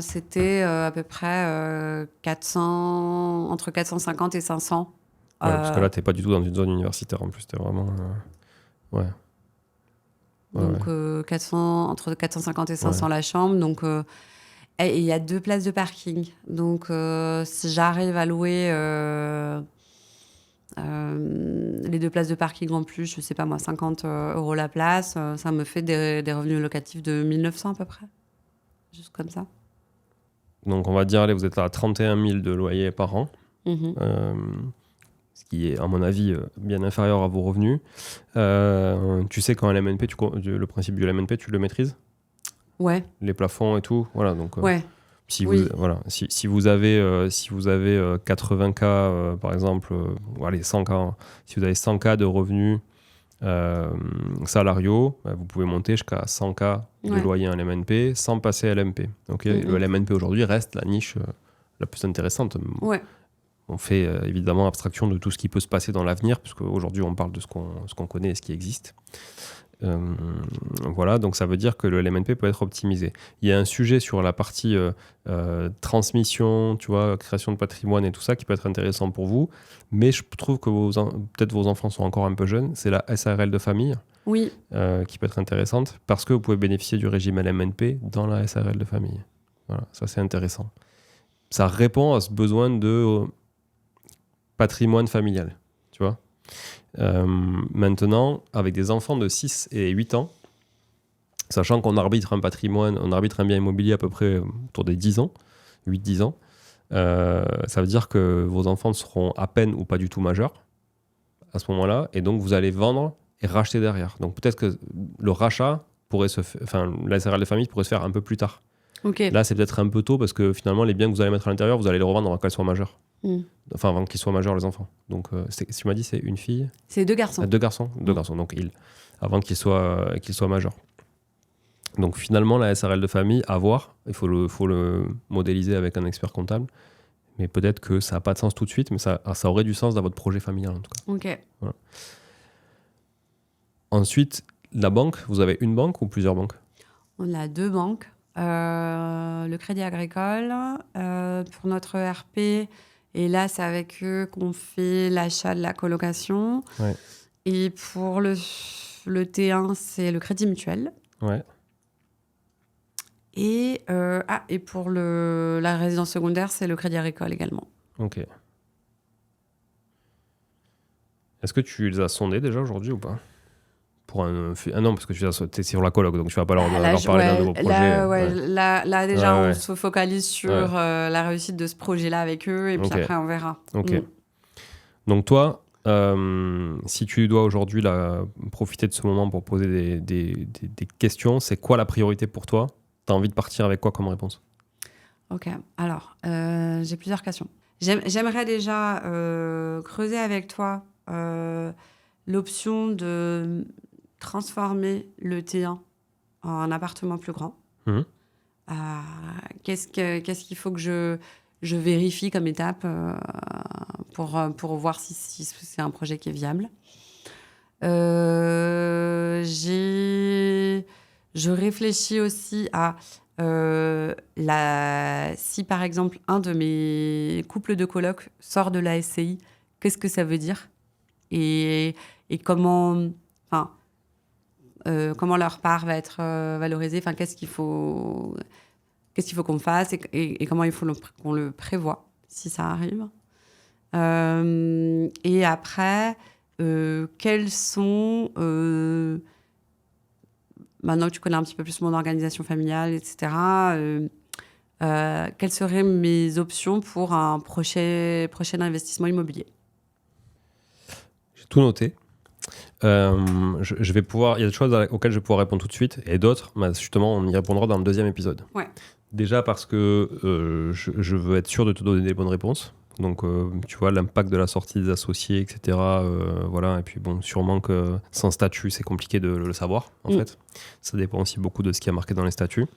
C'était à peu près entre 450 et 500.
Parce que là, tu n'es pas du tout dans une zone universitaire en plus. Tu es vraiment...
Donc entre 450 et 500 la chambre. Donc, et il y a 2 places de parking. Donc si j'arrive à louer les 2 places de parking en plus, je sais pas moi, 50 € la place, ça me fait des revenus locatifs de 1900 à peu près. Juste comme ça.
Donc on va dire, allez, vous êtes à 31 000 de loyer par an. Ce qui est, à mon avis, bien inférieur à vos revenus. Tu sais qu'en LMNP, le principe du LMNP, tu le maîtrises ?
Ouais.
Les plafonds et tout, voilà. Donc,
ouais.
Si vous avez 80 K, par exemple, allez, 100 K, si vous avez 100 K de revenus salariaux, vous pouvez monter jusqu'à 100 K de loyer en LMNP sans passer à LMP. Okay. Le LMNP aujourd'hui reste la niche la plus intéressante.
Ouais.
On fait évidemment abstraction de tout ce qui peut se passer dans l'avenir, parce qu'aujourd'hui on parle de ce qu'on connaît et ce qui existe. Voilà, donc ça veut dire que le LMNP peut être optimisé. Il y a un sujet sur la partie transmission, tu vois, création de patrimoine et tout ça qui peut être intéressant pour vous, mais je trouve que peut-être vos enfants sont encore un peu jeunes. C'est la SARL de famille qui peut être intéressante parce que vous pouvez bénéficier du régime LMNP dans la SARL de famille. Voilà, ça c'est intéressant. Ça répond à ce besoin de patrimoine familial, tu vois. Maintenant, avec des enfants de 6 et 8 ans, sachant qu'on arbitre un patrimoine, on arbitre un bien immobilier à peu près autour des 10 ans, 8-10 ans, ça veut dire que vos enfants seront à peine ou pas du tout majeurs à ce moment-là, et donc vous allez vendre et racheter derrière. Donc peut-être que le rachat pourrait la SARL de famille pourrait se faire un peu plus tard.
Okay.
Là, c'est peut-être un peu tôt parce que finalement, les biens que vous allez mettre à l'intérieur, vous allez les revendre avant qu'elles soient majeures. Enfin, avant qu'ils soient majeurs, les enfants. Donc, tu m'as dit, c'est une fille ?
C'est 2 garçons.
2 garçons. 2 garçons, donc avant qu'ils soient majeurs. Donc finalement, la SARL de famille, à voir, il faut le modéliser avec un expert comptable, mais peut-être que ça n'a pas de sens tout de suite, mais ça aurait du sens dans votre projet familial en tout cas.
Ok.
Voilà. Ensuite, la banque, vous avez une banque ou plusieurs banques ?
On a 2 banques. Le Crédit Agricole pour notre ERP, et là, c'est avec eux qu'on fait l'achat de la colocation.
Ouais.
Et pour le T1, c'est le Crédit Mutuel.
Ouais.
Et pour la résidence secondaire, c'est le Crédit Agricole également.
Ok. Est-ce que tu les as sondés déjà aujourd'hui ou pas ? Non, parce que tu es sur la coloc, donc tu vas pas leur parler d'un de vos projets.
Là déjà, on se focalise sur la réussite de ce projet-là avec eux, et puis après, on verra.
Ok. Donc toi, si tu dois aujourd'hui profiter de ce moment pour poser des questions, c'est quoi la priorité pour toi ? Tu as envie de partir avec quoi comme réponse ?
Ok, alors, j'ai plusieurs questions. J'aimerais déjà creuser avec toi l'option de transformer le T1 en appartement plus grand. Qu'est-ce qu'il faut que je vérifie comme étape pour voir si c'est un projet qui est viable. Je réfléchis aussi à si par exemple un de mes couples de colocs sort de la SCI, qu'est-ce que ça veut dire et comment leur part va être valorisée, qu'est-ce qu'il faut qu'on fasse et comment il faut qu'on le prévoit si ça arrive. Et après, quels sont... maintenant que tu connais un petit peu plus mon organisation familiale, etc., quelles seraient mes options pour un prochain investissement immobilier ?
J'ai tout noté. Je vais pouvoir... Il y a des choses auxquelles je vais pouvoir répondre tout de suite, et d'autres, justement, on y répondra dans le deuxième épisode.
Ouais.
Déjà parce que je veux être sûr de te donner des bonnes réponses. Donc, tu vois, l'impact de la sortie des associés, etc. Voilà. Et puis, bon, sûrement que sans statut, c'est compliqué de le savoir, en fait. Ça dépend aussi beaucoup de ce qui est marqué dans les statuts.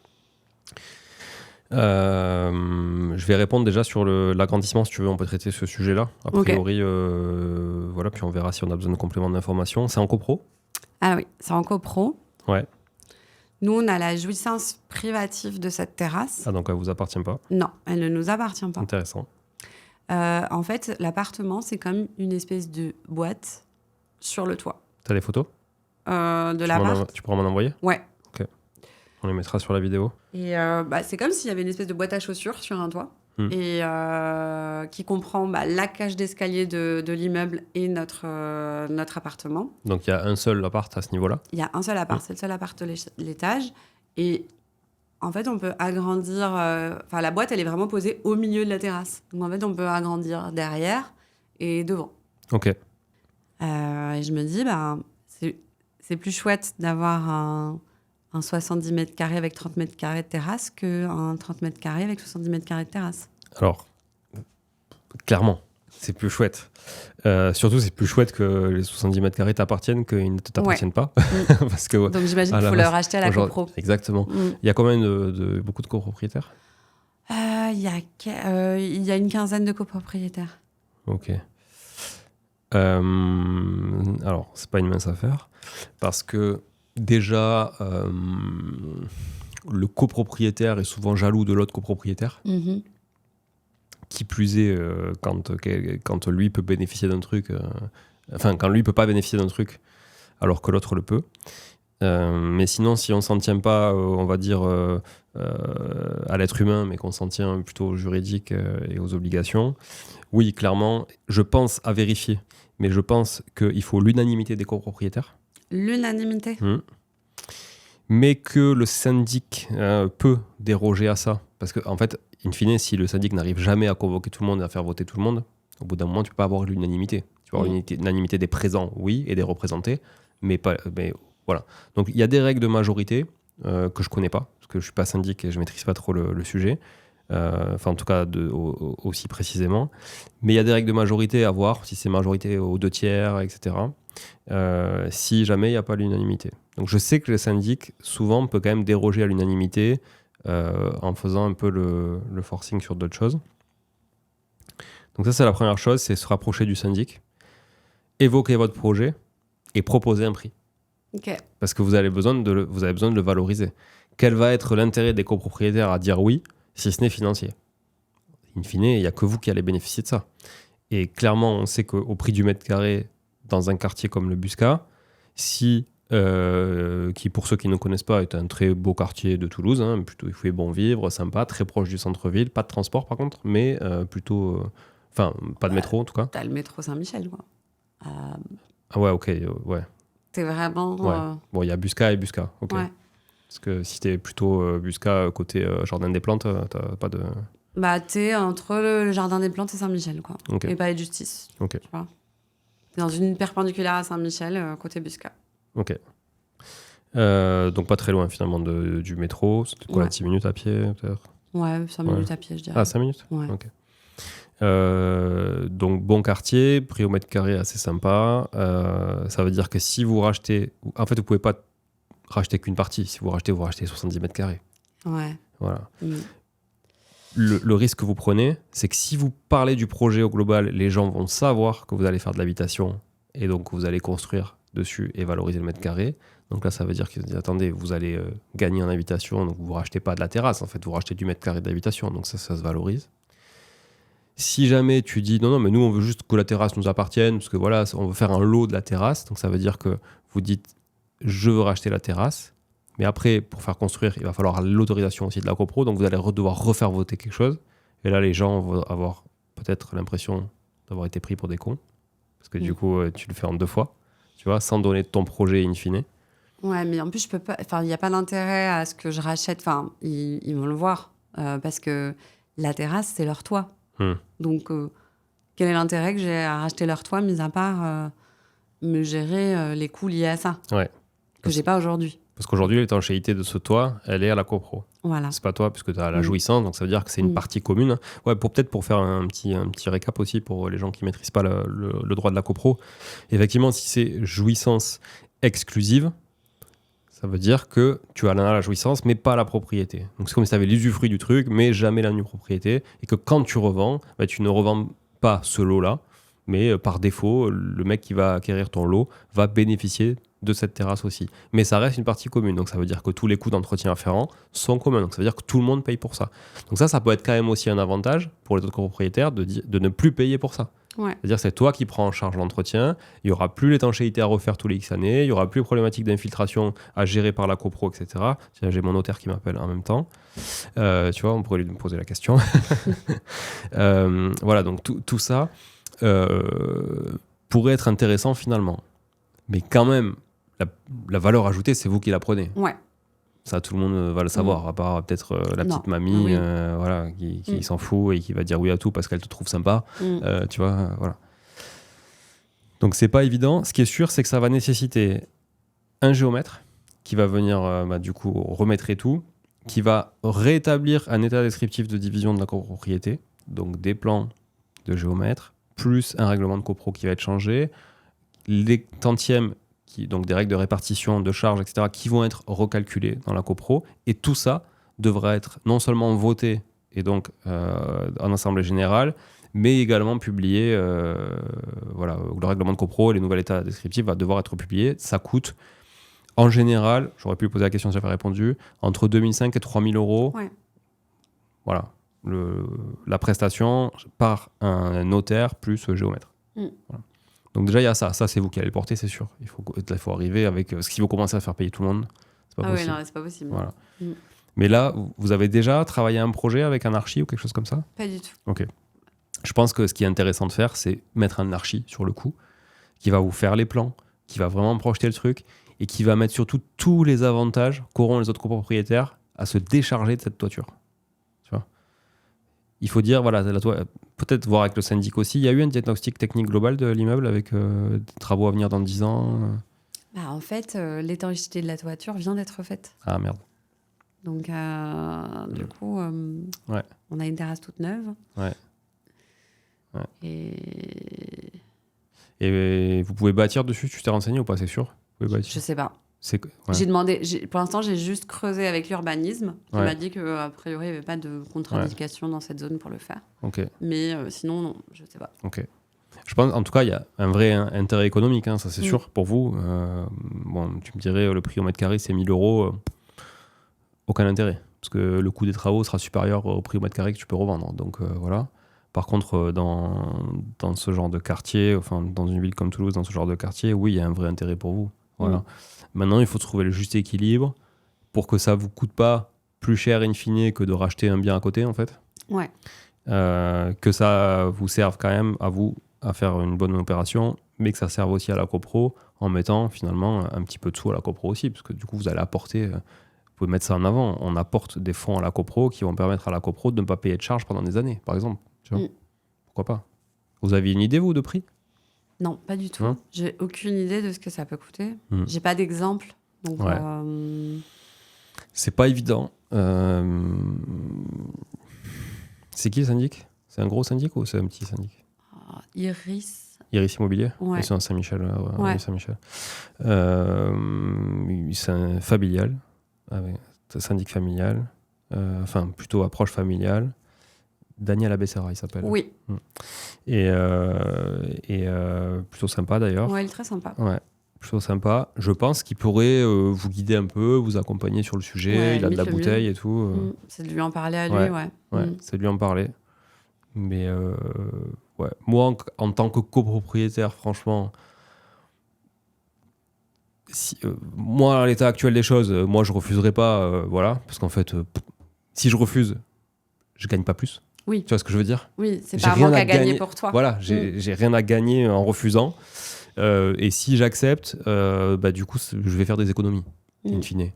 Je vais répondre déjà sur l'agrandissement, si tu veux, on peut traiter ce sujet-là. A priori, voilà, puis on verra si on a besoin de compléments d'information. C'est en copro ?
Ah oui, c'est en copro.
Ouais.
Nous, on a la jouissance privative de cette terrasse.
Ah, donc elle ne vous appartient pas ?
Non, elle ne nous appartient pas.
Intéressant.
En fait, l'appartement, c'est comme une espèce de boîte sur le toit.
Tu as des photos
de l'appart ?
Tu pourras m'en envoyer ?
Ouais.
Ok. On les mettra sur la vidéo.
Et c'est comme s'il y avait une espèce de boîte à chaussures sur un toit et qui comprend la cage d'escalier de l'immeuble et notre appartement.
Donc il y a un seul appart à ce niveau-là ?
Il y a un seul appart, c'est le seul appart de l'étage. Et en fait, on peut agrandir... la boîte, elle est vraiment posée au milieu de la terrasse. Donc en fait, on peut agrandir derrière et devant.
Ok.
Et je me dis, c'est plus chouette d'avoir un 70 mètres carrés avec 30 mètres carrés de terrasse qu'un 30 mètres carrés avec 70 mètres carrés de terrasse.
Alors, clairement, c'est plus chouette. Surtout, c'est plus chouette que les 70 mètres carrés t'appartiennent qu'ils ne t'appartiennent pas. Parce que,
donc, j'imagine qu'il faut leur acheter à la copro.
Exactement. Il y a combien beaucoup de copropriétaires ?
Il y a une quinzaine de copropriétaires.
Ok. Alors, c'est pas une mince affaire. Parce que déjà, le copropriétaire est souvent jaloux de l'autre copropriétaire. Qui plus est, quand lui peut bénéficier d'un truc, quand lui peut pas bénéficier d'un truc, alors que l'autre le peut. Mais sinon, si on s'en tient pas, on va dire, à l'être humain, mais qu'on s'en tient plutôt au juridique et aux obligations, oui, clairement, je pense à vérifier, mais je pense qu'il faut l'unanimité des copropriétaires.
L'unanimité.
Mais que le syndic peut déroger à ça. Parce qu'en fait, in fine, si le syndic n'arrive jamais à convoquer tout le monde et à faire voter tout le monde, au bout d'un moment, tu ne peux pas avoir l'unanimité. Tu peux avoir l'unanimité des présents, oui, et des représentés, mais voilà. Donc, il y a des règles de majorité que je ne connais pas, parce que je suis pas syndic et je maîtrise pas trop le sujet. En tout cas, aussi précisément. Mais il y a des règles de majorité à voir, si c'est majorité aux 2/3, etc. Si jamais il n'y a pas l'unanimité. Donc je sais que le syndic, souvent, peut quand même déroger à l'unanimité en faisant un peu le forcing sur d'autres choses. Donc ça, c'est la première chose, c'est se rapprocher du syndic, évoquer votre projet et proposer un prix.
Okay.
Parce que vous avez besoin de le valoriser. Quel va être l'intérêt des copropriétaires à dire oui, si ce n'est financier? In fine, il n'y a que vous qui allez bénéficier de ça. Et clairement, on sait qu'au prix du mètre carré, dans un quartier comme le Buscat, qui pour ceux qui ne connaissent pas, est un très beau quartier de Toulouse, hein, plutôt il fait bon vivre, sympa, très proche du centre-ville, pas de transport par contre, mais plutôt... pas de métro en tout cas.
T'as le métro Saint-Michel, quoi.
Ah ouais, ok, ouais.
T'es vraiment...
Ouais. Bon, il y a Buscat et Buscat, ok. Ouais. Parce que si t'es plutôt Buscat côté Jardin des Plantes, t'as pas de...
Bah, t'es entre le Jardin des Plantes et Saint-Michel, quoi.
Okay.
Et Palais de Justice.
Ok.
Tu vois. T'es dans une perpendiculaire à Saint-Michel, côté Buscat.
Ok. Donc pas très loin finalement du métro. C'était quoi, 10 minutes à pied peut-être?
Ouais, 5 minutes à pied, je dirais.
Ah, 5 minutes?
Ouais.
Ok. Donc bon quartier, prix au mètre carré assez sympa. Ça veut dire que si vous rachetez... En fait, vous pouvez pas racheter qu'une partie. Si vous rachetez 70 mètres carrés.
Ouais.
Voilà. Le risque que vous prenez, c'est que si vous parlez du projet au global, les gens vont savoir que vous allez faire de l'habitation et donc vous allez construire dessus et valoriser le mètre carré. Donc là, ça veut dire qu'ils disent, attendez, vous allez gagner en habitation, donc vous ne rachetez pas de la terrasse, en fait, vous rachetez du mètre carré d'habitation, donc ça se valorise. Si jamais tu dis, non, mais nous, on veut juste que la terrasse nous appartienne, parce que voilà, on veut faire un lot de la terrasse, donc ça veut dire que vous dites, je veux racheter la terrasse, mais après, pour faire construire, il va falloir l'autorisation aussi de la copro, donc vous allez devoir refaire voter quelque chose, et là, les gens vont avoir peut-être l'impression d'avoir été pris pour des cons, parce que du coup, tu le fais en 2 fois, tu vois, sans donner ton projet in fine.
Ouais, mais en plus, je peux pas. Enfin, il n'y a pas d'intérêt à ce que je rachète. Enfin, ils vont le voir parce que la terrasse, c'est leur toit. Donc, quel est l'intérêt que j'ai à racheter leur toit, mis à part me gérer les coûts liés à ça, que j'ai pas aujourd'hui.
Parce qu'aujourd'hui, l'étanchéité de ce toit, elle est à la copro.
Voilà.
C'est pas toi, puisque tu as la jouissance, donc ça veut dire que c'est une partie commune. Ouais, pour faire un petit récap aussi pour les gens qui maîtrisent pas le droit de la copro. Effectivement, si c'est jouissance exclusive, ça veut dire que tu as la jouissance, mais pas la propriété. Donc c'est comme si tu avais l'usufruit du truc, mais jamais la nue propriété. Et que quand tu revends, tu ne revends pas ce lot-là, mais par défaut, le mec qui va acquérir ton lot va bénéficier de cette terrasse aussi. Mais ça reste une partie commune. Donc ça veut dire que tous les coûts d'entretien afférents sont communs. Donc ça veut dire que tout le monde paye pour ça. Donc ça peut être quand même aussi un avantage pour les autres copropriétaires de ne plus payer pour ça.
Ouais.
C'est-à-dire que c'est toi qui prends en charge l'entretien, il n'y aura plus l'étanchéité à refaire tous les X années, il n'y aura plus les problématiques d'infiltration à gérer par la copro, etc. J'ai mon notaire qui m'appelle en même temps. Tu vois, on pourrait lui poser la question. Voilà, donc tout ça pourrait être intéressant finalement. Mais quand même, la valeur ajoutée, c'est vous qui la prenez.
Ouais.
Ça, tout le monde va le savoir, à part peut-être la petite mamie voilà, qui s'en fout et qui va dire oui à tout parce qu'elle te trouve sympa. Tu vois, voilà. Donc, c'est pas évident. Ce qui est sûr, c'est que ça va nécessiter un géomètre qui va venir, du coup, remettre et tout, qui va rétablir un état descriptif de division de la copropriété, donc des plans de géomètre, plus un règlement de copro qui va être changé, les tantièmes, donc des règles de répartition, de charges, etc., qui vont être recalculées dans la copro. Et tout ça devra être non seulement voté, et donc en assemblée générale, mais également publié. Voilà, le règlement de copro et les nouveaux états descriptifs va devoir être publié. Ça coûte, en général, j'aurais pu poser la question si j'avais répondu, entre 2005 et 3000 euros. Ouais. Voilà, la prestation par un notaire plus géomètre. Voilà. Donc déjà, il y a ça. Ça, c'est vous qui allez le porter, c'est sûr. Il faut arriver avec... Parce qu'il faut commencer à faire payer tout le monde. C'est pas possible.
Oui, non, c'est pas possible.
Voilà. Mais là, vous avez déjà travaillé un projet avec un archi ou quelque chose comme ça?
Pas du tout.
Ok. Je pense que ce qui est intéressant de faire, c'est mettre un archi sur le coup, qui va vous faire les plans, qui va vraiment projeter le truc, et qui va mettre surtout tous les avantages qu'auront les autres copropriétaires à se décharger de cette toiture. Il faut dire, voilà, peut-être voir avec le syndic aussi. Il y a eu un diagnostic technique global de l'immeuble avec des travaux à venir dans 10 ans
En fait, l'étanchéité de la toiture vient d'être faite.
Ah merde.
Donc, du coup, on a une terrasse toute neuve.
Ouais.
Et
vous pouvez bâtir dessus, tu t'es renseigné ou pas, c'est sûr? Vous pouvez bâtir.
Je sais pas.
Ouais.
J'ai demandé, pour l'instant, j'ai juste creusé avec l'urbanisme, qui
Ouais.
m'a dit qu'a priori, il n'y avait pas de contre-indication dans cette zone pour le faire.
Ok.
Mais sinon, non, je sais pas.
Ok. Je pense, en tout cas, il y a un vrai intérêt économique, hein, ça c'est sûr, pour vous. Bon, tu me dirais, le prix au mètre carré, c'est 1 000 €. Aucun intérêt. Parce que le coût des travaux sera supérieur au prix au mètre carré que tu peux revendre. Donc voilà. Par contre, dans ce genre de quartier, enfin, dans une ville comme Toulouse, dans ce genre de quartier, oui, il y a un vrai intérêt pour vous. Voilà. Maintenant, il faut trouver le juste équilibre pour que ça ne vous coûte pas plus cher in fine que de racheter un bien à côté, en fait.
Ouais.
Que ça vous serve quand même à vous à faire une bonne opération, mais que ça serve aussi à la copro en mettant finalement un petit peu de sous à la copro aussi, parce que du coup, vous allez apporter... vous pouvez mettre ça en avant. On apporte des fonds à la copro qui vont permettre à la copro de ne pas payer de charges pendant des années, par exemple. Tu vois. Pourquoi pas? Vous avez une idée, vous, de prix?
Non, pas du tout.
Non.
J'ai aucune idée de ce que ça peut coûter. J'ai pas d'exemple. Donc,
c'est pas évident. C'est qui le syndic? C'est un gros syndic ou c'est un petit syndic?
Iris
Immobilier?
Ouais.
C'est un Saint-Michel.
Ouais.
Saint-Michel. C'est un familial. Syndic familial. Enfin, plutôt approche familiale. Daniel Abessera, il s'appelle.
Oui.
Et plutôt sympa d'ailleurs.
Ouais, il est très sympa.
Ouais, plutôt sympa. Je pense qu'il pourrait vous guider un peu, vous accompagner sur le sujet.
Ouais,
il a de la bouteille et tout.
C'est de lui en parler à lui, ouais.
C'est de lui en parler. Mais moi, en tant que copropriétaire, franchement, moi, à l'état actuel des choses, moi, je refuserais pas, voilà, parce qu'en fait, si je refuse, je gagne pas plus.
Oui.
Tu vois ce que je veux dire?
Oui, c'est pas un manque à gagner pour toi.
Voilà, j'ai rien à gagner en refusant. Et si j'accepte, du coup, je vais faire des économies, in fine.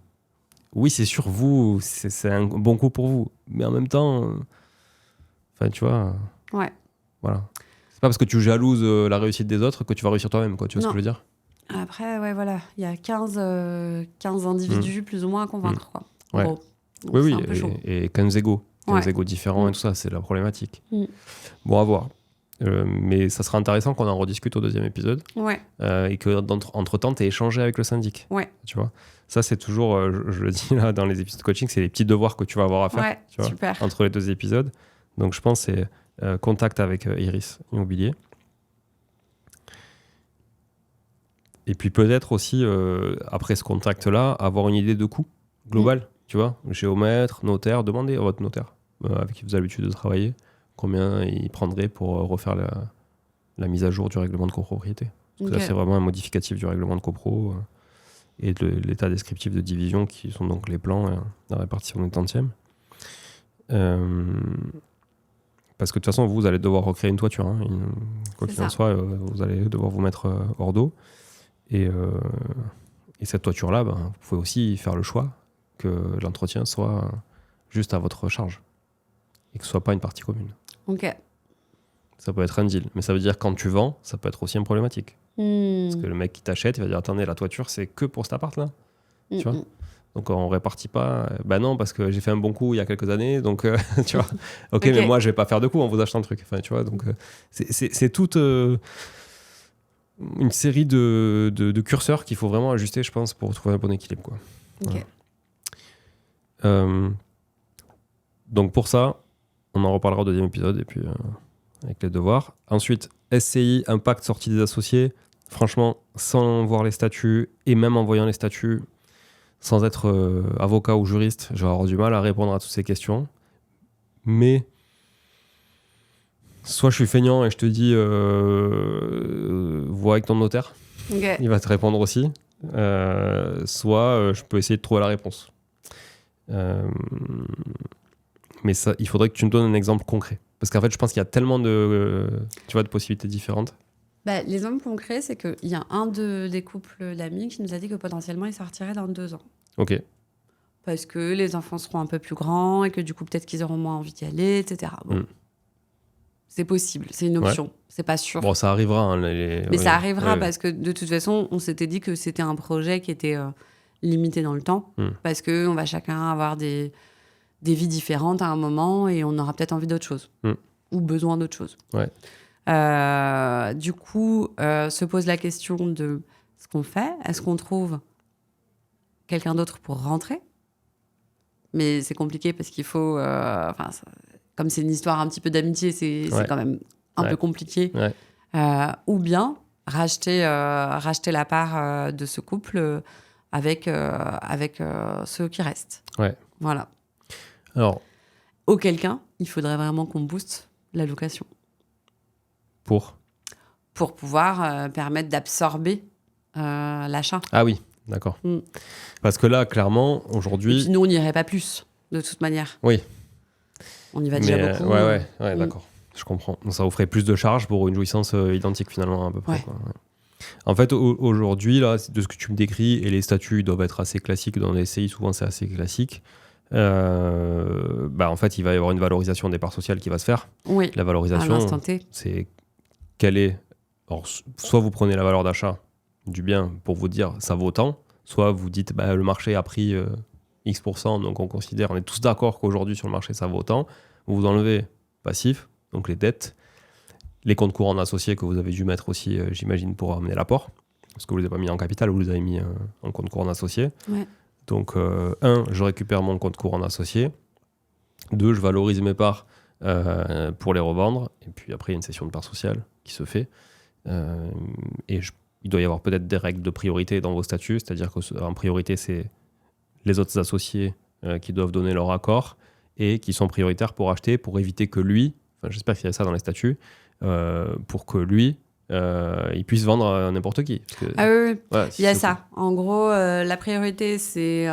Oui, c'est sûr, vous, c'est un bon coup pour vous. Mais en même temps, tu vois.
Ouais.
Voilà. C'est pas parce que tu jalouses la réussite des autres que tu vas réussir toi-même, quoi. Tu vois ce que je veux dire?
Après, ouais, voilà. Il y a 15 individus plus ou moins à convaincre, quoi.
Ouais.
Bon. Donc
Oui,
c'est un peu chaud.
et 15 égos. 15 égos différents et tout ça, c'est la problématique. Bon, à voir. Mais ça sera intéressant qu'on en rediscute au 2e épisode.
Ouais.
Et que entre-temps, tu aies échangé avec le syndic.
Ouais.
Tu vois, ça, c'est toujours, je le dis là dans les épisodes de coaching, c'est les petits devoirs que tu vas avoir à faire.
Ouais,
tu vois,
super.
entre les 2 épisodes. Donc, je pense que c'est contact avec Iris Immobilier. Et puis peut-être aussi, après ce contact-là, avoir une idée de coût global. Tu vois, géomètre, notaire, demandez à votre notaire avec qui vous avez l'habitude de travailler combien il prendrait pour refaire la mise à jour du règlement de copropriété. Parce que là, c'est vraiment un modificatif du règlement de copro et de l'état descriptif de division qui sont donc les plans, la répartition des tantièmes. Parce que de toute façon, vous allez devoir recréer une toiture. Hein, quoi qu'il en soit, vous allez devoir vous mettre hors d'eau. Et cette toiture-là, vous pouvez aussi faire le choix que l'entretien soit juste à votre charge et que ce soit pas une partie commune.
Ok.
Ça peut être un deal, mais ça veut dire quand tu vends, ça peut être aussi une problématique. Parce que le mec qui t'achète, il va dire attendez, la toiture c'est que pour cet appart-là. Tu vois. Donc on répartit pas. Non, parce que j'ai fait un bon coup il y a quelques années, donc tu vois. Ok, mais moi je vais pas faire de coup en vous achetant le truc. Enfin, tu vois, donc c'est toute une série de curseurs qu'il faut vraiment ajuster, je pense, pour trouver un bon équilibre, quoi.
Ok.
Voilà. Donc pour ça, on en reparlera au 2e épisode et puis avec les devoirs. Ensuite, SCI, impact sortie des associés. Franchement, sans voir les statuts et même en voyant les statuts, sans être avocat ou juriste, je vais avoir du mal à répondre à toutes ces questions. Mais soit je suis feignant et je te dis vois avec ton notaire.
Okay.
Il va te répondre aussi. Soit je peux essayer de trouver la réponse. Mais ça, il faudrait que tu me donnes un exemple concret. Parce qu'en fait, je pense qu'il y a tellement de possibilités différentes.
L'exemple concret, c'est qu'il y a un des couples d'amis qui nous a dit que potentiellement, il sortirait dans 2 ans.
Ok.
Parce que les enfants seront un peu plus grands et que du coup, peut-être qu'ils auront moins envie d'y aller, etc. Bon. C'est possible, c'est une option. Ouais. C'est pas sûr.
Bon, ça arrivera.
Mais ça arrivera parce que de toute façon, on s'était dit que c'était un projet qui était limité dans le temps, parce qu'on va chacun avoir des vies différentes à un moment et on aura peut-être envie d'autre chose ou besoin d'autre chose.
Ouais.
Du coup, se pose la question de ce qu'on fait. Est-ce qu'on trouve quelqu'un d'autre pour rentrer ? Mais c'est compliqué parce qu'il faut... comme c'est une histoire un petit peu d'amitié, c'est quand même un peu compliqué.
Ouais.
Ou bien racheter la part de ce couple avec ceux qui restent.
Ouais.
Voilà.
Alors,
Auquel cas, il faudrait vraiment qu'on booste la location
pour
pouvoir permettre d'absorber l'achat.
Ah oui, d'accord. Parce que là, clairement, aujourd'hui...
Et puis nous, on n'irait pas plus, de toute manière.
Oui.
On y va déjà beaucoup.
Ouais, d'accord. Je comprends. Donc, ça vous ferait plus de charges pour une jouissance identique, finalement, à peu près.
Ouais.
Quoi. Ouais. En fait, aujourd'hui, là, de ce que tu me décris, et les statuts doivent être assez classiques, dans les SCI, souvent, c'est assez classique. En fait, il va y avoir une valorisation des parts sociales qui va se faire.
Oui,
la valorisation,
à l'instant T.
c'est quelle est... Alors, soit vous prenez la valeur d'achat du bien pour vous dire ça vaut tant, soit vous dites le marché a pris X%, donc on considère, on est tous d'accord qu'aujourd'hui sur le marché ça vaut tant. Vous enlevez passif, donc les dettes, les comptes courants associés que vous avez dû mettre aussi, j'imagine, pour amener l'apport, parce que vous ne les avez pas mis en capital, vous les avez mis en compte courant associé.
Ouais.
Donc, je récupère mon compte courant associé. 2, je valorise mes parts pour les revendre. Et puis après, il y a une cession de parts sociales qui se fait. Il doit y avoir peut-être des règles de priorité dans vos statuts. C'est-à-dire qu'en priorité, c'est les autres associés qui doivent donner leur accord et qui sont prioritaires pour acheter, pour éviter que lui, j'espère qu'il y a ça dans les statuts, pour que lui... il puisse vendre à n'importe qui.
Oui. Il y a ça. En gros, la priorité, c'est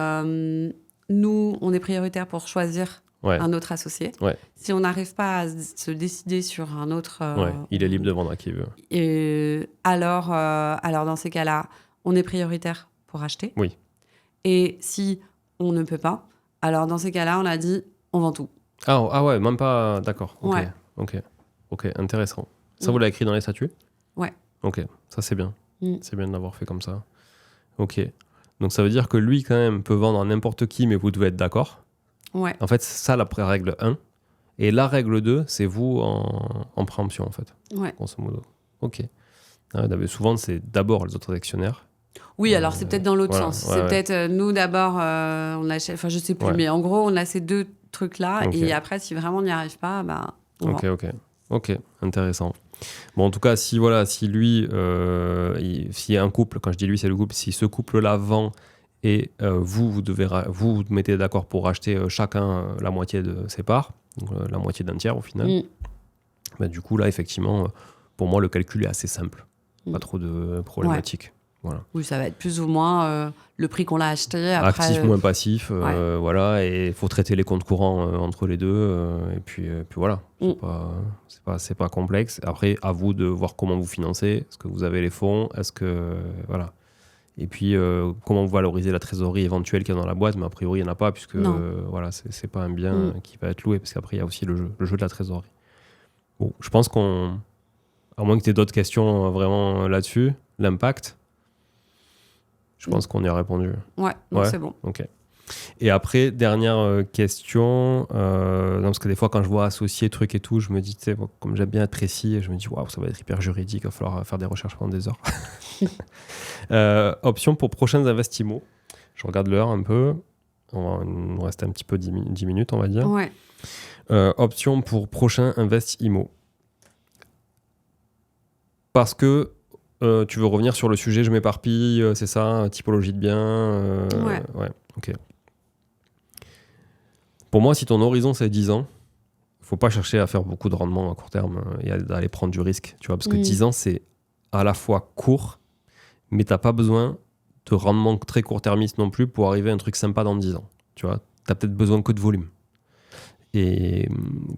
nous, on est prioritaire pour choisir un autre associé.
Ouais.
Si on n'arrive pas à se décider sur un autre...
il est libre de vendre à qui il veut.
Et alors, dans ces cas-là, on est prioritaire pour acheter.
Oui.
Et si on ne peut pas, alors dans ces cas-là, on a dit, on vend tout.
Ah ouais, même pas... D'accord. Ok, intéressant. Ça, vous l'avez écrit dans les statuts ?
Ouais.
Ok, ça c'est bien. C'est bien de l'avoir fait comme ça. Ok. Donc ça veut dire que lui, quand même, peut vendre à n'importe qui, mais vous devez être d'accord.
Ouais.
En fait, c'est ça la règle 1. Et la règle 2, c'est vous en préemption, en fait.
Ouais.
Grosso modo. Ok. Souvent, c'est d'abord les autres actionnaires.
Oui, alors c'est peut-être dans l'autre sens. C'est
ouais.
peut-être nous d'abord, on achète, je sais plus, mais en gros, on a ces deux trucs-là.
Okay.
Et après, si vraiment on n'y arrive pas, on vend.
Ok, intéressant. Bon, en tout cas, si lui, s'il y a un couple, quand je dis lui, c'est le couple, si ce couple-là vend et vous mettez d'accord pour acheter chacun la moitié de ses parts, donc, la moitié d'un tiers au final, du coup, là, effectivement, pour moi, le calcul est assez simple. Pas trop de problématiques. Ouais. Voilà.
Oui, ça va être plus ou moins le prix qu'on l'a acheté. Après,
actif moins passif, voilà, et il faut traiter les comptes courants entre les deux, et puis voilà. C'est pas complexe. Après, à vous de voir comment vous financez, est-ce que vous avez les fonds, voilà. Et puis comment vous valorisez la trésorerie éventuelle qu'il y a dans la boîte, mais a priori il n'y en a pas, puisque voilà, c'est pas un bien qui va être loué, parce qu'après il y a aussi le jeu de la trésorerie. Bon, je pense à moins que tu aies d'autres questions vraiment là-dessus, l'impact. Je pense qu'on y a répondu.
Ouais, c'est bon.
Ok. Et après, dernière question, parce que des fois, quand je vois associer trucs et tout, je me dis, comme j'aime bien être précis, je me dis, waouh, ça va être hyper juridique, il va falloir faire des recherches pendant des heures. Option pour prochains investissements. Je regarde l'heure un peu. Il nous reste un petit peu 10 minutes, on va dire.
Ouais.
Option pour prochains investissements. Parce que tu veux revenir sur le sujet, je m'éparpille, c'est ça, typologie de bien. Ouais, ok. Pour moi, si ton horizon c'est 10 ans, faut pas chercher à faire beaucoup de rendement à court terme et à aller prendre du risque, tu vois, parce que 10 ans c'est à la fois court, mais t'as pas besoin de rendement très court-termiste non plus pour arriver à un truc sympa dans 10 ans. Tu vois, t'as peut-être besoin que de volume. Et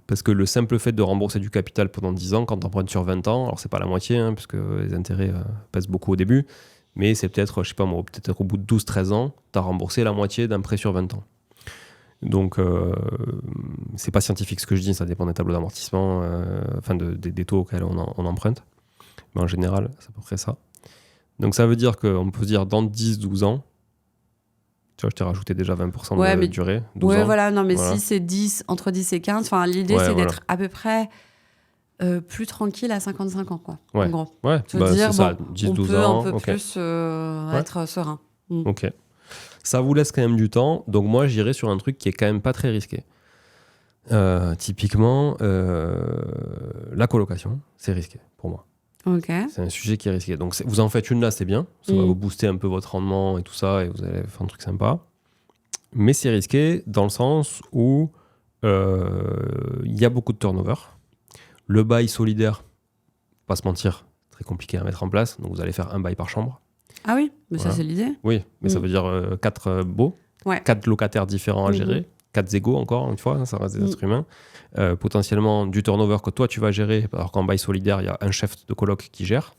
parce que le simple fait de rembourser du capital pendant 10 ans, quand tu empruntes sur 20 ans, alors c'est pas la moitié, puisque les intérêts pèsent beaucoup au début, mais c'est peut-être, je sais pas moi, peut-être au bout de 12-13 ans, tu as remboursé la moitié d'un prêt sur 20 ans. Donc, c'est pas scientifique ce que je dis, ça dépend des tableaux d'amortissement, des taux auxquels on emprunte. Mais en général, c'est à peu près ça. Donc ça veut dire qu'on peut se dire dans 10-12 ans, Tu vois, je t'ai rajouté déjà 20%
Ouais,
de
mais-
durée. 12
Ouais,
ans.
voilà, non, mais
Voilà.
si c'est 10, entre 10 et 15, l'idée,
Ouais,
c'est
voilà.
d'être à peu près plus tranquille à 55 ans, quoi.
Ouais.
En gros.
Ouais,
Se dire,
c'est ça,
bon,
10-12
on peut un
ans.
peu
Ok.
plus
Ouais.
être serein.
Ok. Ça vous laisse quand même du temps. Donc moi, j'irai sur un truc qui est quand même pas très risqué. Typiquement, la colocation, c'est risqué pour moi.
Ok.
C'est un sujet qui est risqué. Donc vous en faites une là, c'est bien. Ça va vous booster un peu votre rendement et tout ça, et vous allez faire un truc sympa. Mais c'est risqué dans le sens où il y a beaucoup de turnover. Le bail solidaire, pas se mentir, très compliqué à mettre en place. Donc vous allez faire un bail par chambre.
Ah oui, mais
Voilà.
ça, c'est l'idée.
Oui, mais ça veut dire 4 baux,
Ouais.
4 locataires différents à gérer, 4 égaux encore une fois, ça reste des êtres humains. Potentiellement du turnover que toi tu vas gérer, alors qu'en bail solidaire, il y a un chef de coloc qui gère.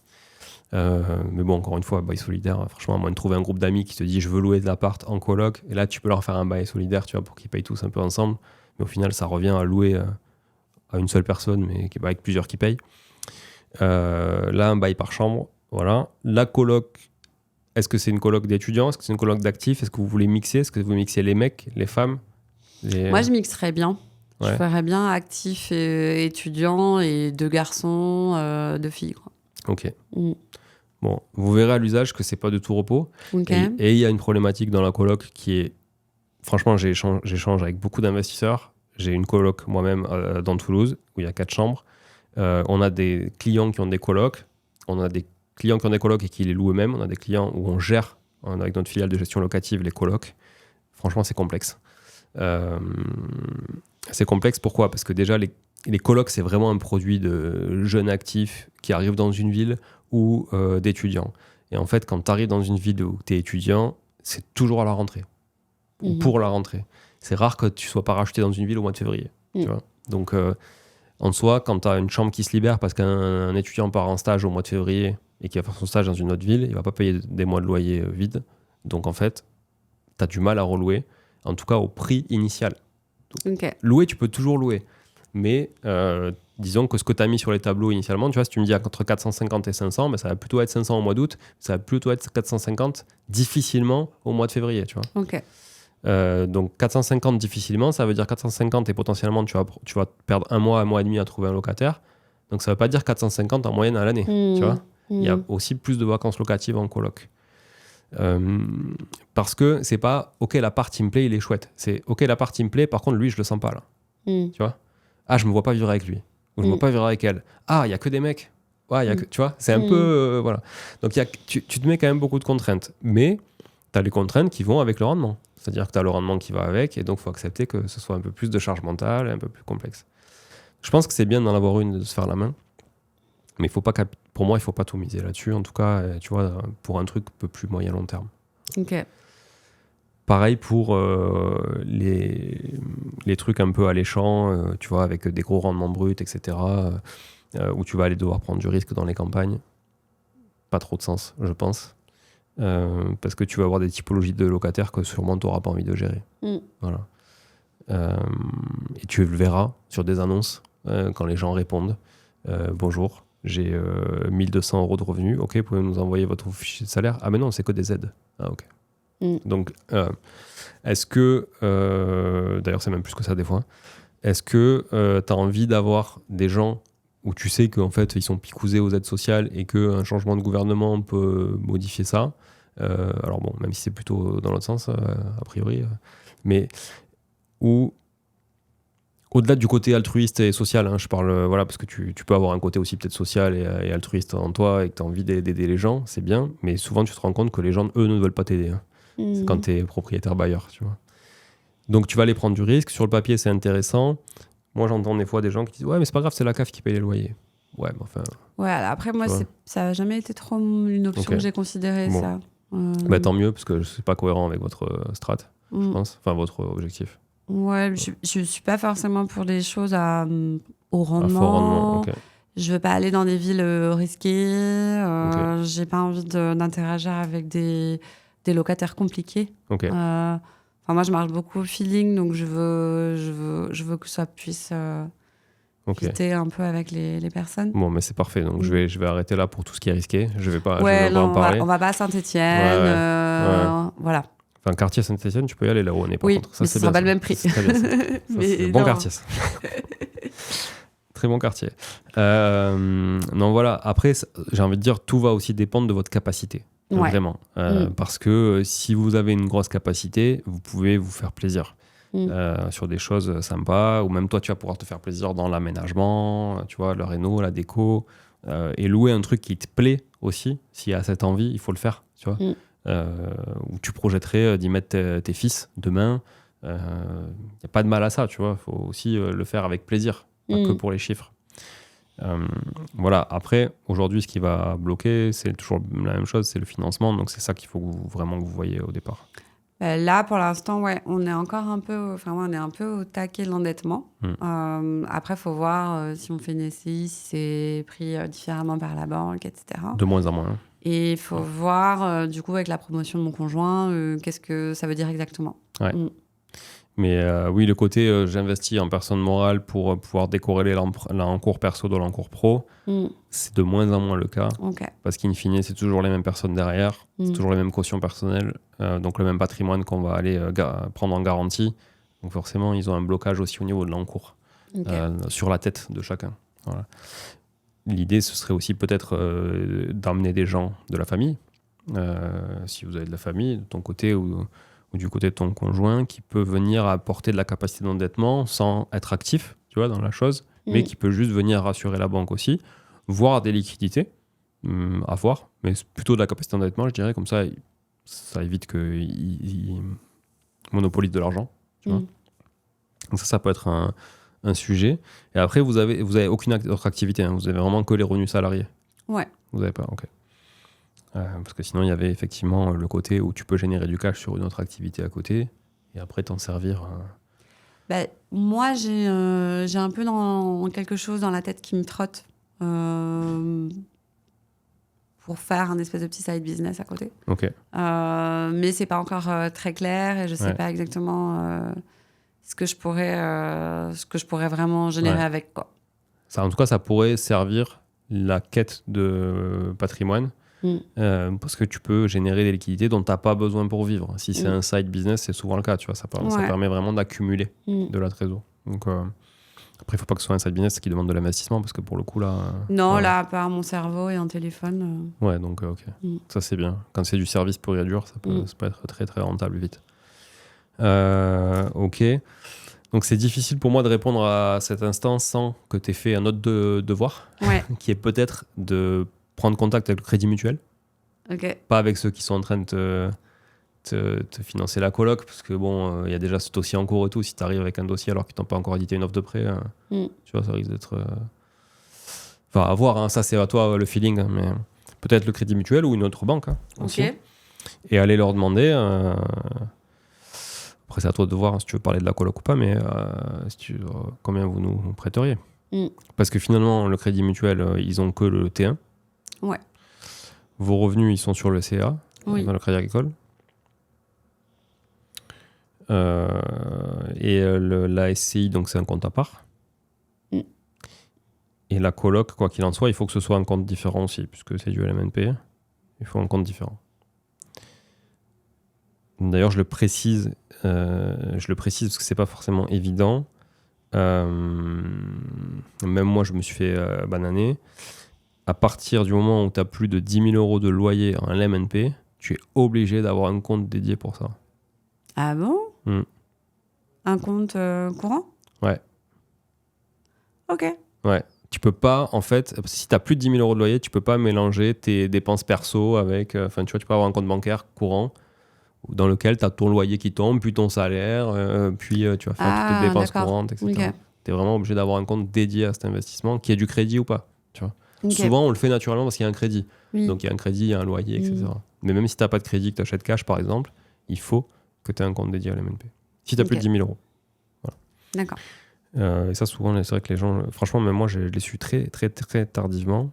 Mais bon, encore une fois, bail solidaire, franchement, à moins de trouver un groupe d'amis qui te dit je veux louer de l'appart en coloc, et là tu peux leur faire un bail solidaire, tu vois, pour qu'ils payent tous un peu ensemble. Mais au final, ça revient à louer à une seule personne, mais avec plusieurs qui payent. Là, un bail par chambre, voilà. La coloc, est-ce que c'est une coloc d'étudiants? Est-ce que c'est une coloc d'actifs? Est-ce que vous voulez mixer? Est-ce que vous mixez les mecs, les femmes?
Moi, je mixerais bien.
Ouais.
Je ferais bien actifs et étudiants et 2 garçons, 2 filles. Quoi.
Ok. Bon, vous verrez à l'usage que c'est pas du tout repos.
Ok.
Et il y a une problématique dans la coloc qui est... Franchement, j'échange avec beaucoup d'investisseurs. J'ai une coloc moi-même dans Toulouse, où il y a 4 chambres. On a des clients qui ont des colocs. On a des clients qui ont des colocs et qui les louent eux-mêmes. On a des clients où on gère, avec notre filiale de gestion locative, les colocs. Franchement, c'est complexe. C'est complexe, pourquoi? Parce que déjà, les colocs, c'est vraiment un produit de jeunes actifs qui arrivent dans une ville ou d'étudiants. Et en fait, quand tu arrives dans une ville où tu es étudiant, c'est toujours à la rentrée. Ou pour la rentrée. C'est rare que tu sois pas racheté dans une ville au mois de février. Tu vois. Donc, en soi, quand tu as une chambre qui se libère parce qu'un étudiant part en stage au mois de février et qui va faire son stage dans une autre ville, il va pas payer des mois de loyer vides. Donc, en fait, tu as du mal à relouer, en tout cas au prix initial.
Okay.
Louer, tu peux toujours louer. Mais disons que ce que tu as mis sur les tableaux initialement, tu vois, si tu me dis entre 450 et 500, ben ça va plutôt être 500 au mois d'août, ça va plutôt être 450 difficilement au mois de février. Tu vois.
Okay.
Donc 450 difficilement, ça veut dire 450 et potentiellement tu vas perdre un mois et demi à trouver un locataire. Donc ça ne veut pas dire 450 en moyenne à l'année. Tu vois. Il y a aussi plus de vacances locatives en coloc. Parce que c'est pas ok, l'appart il me plaît, il est chouette. C'est ok, l'appart il me plaît, par contre lui je le sens pas là. Tu vois. Ah, je me vois pas vivre avec lui. Ou je me vois pas vivre avec elle. Ah, il y a que des mecs. Ouais, y a que, tu vois, c'est un peu voilà. Donc tu te mets quand même beaucoup de contraintes, mais tu as les contraintes qui vont avec le rendement. C'est-à-dire que tu as le rendement qui va avec, et donc il faut accepter que ce soit un peu plus de charge mentale et un peu plus complexe. Je pense que c'est bien d'en avoir une, de se faire la main, mais faut pas pour moi, il faut pas tout miser là-dessus. En tout cas, tu vois, pour un truc un peu plus moyen long terme.
Ok.
Pareil pour les trucs un peu alléchants, tu vois, avec des gros rendements bruts, etc., où tu vas aller devoir prendre du risque dans les campagnes. Pas trop de sens, je pense. Parce que tu vas avoir des typologies de locataires que sûrement tu n'auras pas envie de gérer. Voilà. Et tu le verras sur des annonces quand les gens répondent. Bonjour, j'ai 1200 € de revenus. Ok, vous pouvez nous envoyer votre fichier de salaire. Ah mais non, c'est que des aides. Ah ok. Donc, est-ce que, d'ailleurs c'est même plus que ça des fois, est-ce que tu as envie d'avoir des gens où tu sais qu'en fait ils sont picousés aux aides sociales et qu'un changement de gouvernement peut modifier ça? Alors bon, même si c'est plutôt dans l'autre sens, a priori, mais où, au-delà du côté altruiste et social, hein, je parle, voilà, parce que tu peux avoir un côté aussi peut-être social et altruiste en toi et que tu as envie d'aider les gens, c'est bien, mais souvent tu te rends compte que les gens, eux, ne veulent pas t'aider. Hein. C'est quand tu es propriétaire-bailleur, tu vois. Donc tu vas aller prendre du risque. Sur le papier, c'est intéressant. Moi, j'entends des fois des gens qui disent « Ouais, mais c'est pas grave, c'est la CAF qui paye les loyers. » Ouais, mais enfin...
Ouais, après, moi, ça n'a jamais été trop une option que j'ai considérée, bon. Ça.
Bah, tant mieux, parce que c'est pas cohérent avec votre strat, je pense. Enfin, votre objectif.
Ouais, je suis pas forcément pour des choses au rendement.
À fort rendement, ok.
Je veux pas aller dans des villes risquées. J'ai pas envie d'interagir avec des locataires compliqués.
Ok.
Moi, je marche beaucoup au feeling, donc je veux que ça puisse fitter un peu avec les personnes.
Bon, mais c'est parfait. Donc, je vais arrêter là pour tout ce qui est risqué. Je vais pas
en parler. On va pas à Saint-Étienne.
Ouais.
Voilà.
Enfin, quartier Saint-Etienne, tu peux y aller là où on est, par
Oui,
contre. Ça,
mais ce sera pas le même prix.
C'est très bien, ça. C'est bon quartier, ça. Très bon quartier. Non, voilà. Après, j'ai envie de dire, tout va aussi dépendre de votre capacité.
Ouais.
Vraiment. Parce que si vous avez une grosse capacité, vous pouvez vous faire plaisir sur des choses sympas. Ou même toi, tu vas pouvoir te faire plaisir dans l'aménagement, tu vois, le réno, la déco. Et louer un truc qui te plaît aussi. S'il y a cette envie, il faut le faire. Tu vois. Où tu projetterais d'y mettre tes fils demain. Il n'y a pas de mal à ça, tu vois. Il faut aussi le faire avec plaisir. Pas que pour les chiffres. Voilà. Après, aujourd'hui, ce qui va bloquer, c'est toujours la même chose, c'est le financement. Donc, c'est ça qu'il faut vraiment que vous voyez au départ.
Là, pour l'instant, ouais, on est encore un peu, on est un peu au taquet de l'endettement. Après, il faut voir si on fait une SCI, si c'est pris différemment par la banque, etc.
De moins en moins. Hein.
Et il faut voir, du coup, avec la promotion de mon conjoint, qu'est-ce que ça veut dire exactement.
Ouais. Mais oui, le côté j'investis en personne morale pour pouvoir décorréler l'encours perso de l'encours pro, c'est de moins en moins le cas.
Okay.
Parce qu'in fine, c'est toujours les mêmes personnes derrière, c'est toujours les mêmes cautions personnelles, donc le même patrimoine qu'on va aller prendre en garantie. Donc forcément, ils ont un blocage aussi au niveau de l'encours, sur la tête de chacun. Voilà. L'idée, ce serait aussi peut-être d'emmener des gens de la famille, si vous avez de la famille, de ton côté ou du côté de ton conjoint, qui peut venir apporter de la capacité d'endettement sans être actif, tu vois, dans la chose, mais qui peut juste venir rassurer la banque aussi, voire des liquidités, à voir, mais plutôt de la capacité d'endettement, je dirais, comme ça évite qu'ils monopolisent de l'argent, tu vois. Donc ça peut être un sujet. Et après, vous avez aucune autre activité, hein, vous avez vraiment que les revenus salariés.
Ouais.
Vous n'avez pas, ok. Parce que sinon, il y avait effectivement le côté où tu peux générer du cash sur une autre activité à côté et après t'en servir.
Moi, j'ai un peu quelque chose dans la tête qui me trotte pour faire un espèce de petit side business à côté.
Ok.
Mais c'est pas encore très clair et je sais pas exactement ce que je pourrais vraiment générer avec, quoi.
Ça, en tout cas, ça pourrait servir la quête de patrimoine. Parce que tu peux générer des liquidités dont tu n'as pas besoin pour vivre. Si c'est un side business, c'est souvent le cas. Tu vois, ça permet vraiment d'accumuler de la trésor. Donc, après, il ne faut pas que ce soit un side business qui demande de l'investissement parce que pour le coup, là.
Non, là, à part mon cerveau et un téléphone.
Ouais, donc, ok. Ça, c'est bien. Quand c'est du service pur et dur, ça peut être très, très rentable vite. Ok. Donc, c'est difficile pour moi de répondre à cet instant sans que tu aies fait un autre devoir, qui est peut-être de prendre contact avec le Crédit Mutuel. Pas avec ceux qui sont en train de te financer la coloc, parce que bon, y a déjà ce dossier en cours et tout. Si tu arrives avec un dossier alors qu'ils t'ont pas encore édité une offre de prêt, tu vois, ça risque d'être... Enfin, à voir, hein, ça c'est à toi le feeling, hein, mais peut-être le Crédit Mutuel ou une autre banque aussi. Et aller leur demander... Après, c'est à toi de voir si tu veux parler de la coloc ou pas, mais combien vous nous prêteriez. Parce que finalement, le Crédit Mutuel, ils ont que le T1.
Ouais.
Vos revenus, ils sont sur le CA, dans le Crédit Agricole. Et la SCI, donc c'est un compte à part. Et la coloc, quoi qu'il en soit, il faut que ce soit un compte différent aussi, puisque c'est du LMNP. Il faut un compte différent. D'ailleurs, je le précise parce que c'est pas forcément évident. Même moi, je me suis fait bananer. À partir du moment où tu as plus de 10 000 euros de loyer en LMNP, tu es obligé d'avoir un compte dédié pour ça.
Ah bon ? Un compte courant ?
Ouais.
Ok.
Ouais. Tu peux pas, en fait, si tu as plus de 10 000 euros de loyer, tu peux pas mélanger tes dépenses perso avec... tu vois, tu peux avoir un compte bancaire courant dans lequel tu as ton loyer qui tombe, puis ton salaire, puis tu vas faire toutes tes dépenses courantes, etc. Tu es vraiment obligé d'avoir un compte dédié à cet investissement, qui ait du crédit ou pas, tu vois. Souvent, on le fait naturellement parce qu'il y a un crédit. Donc, il y a un crédit, il y a un loyer, etc. Mais même si tu n'as pas de crédit, que tu achètes cash, par exemple, il faut que tu aies un compte dédié à l'MNP. Si tu as plus de 10 000 euros. Voilà.
D'accord.
Et ça, souvent, c'est vrai que les gens... Franchement, même moi, je l'ai su très, très, très tardivement.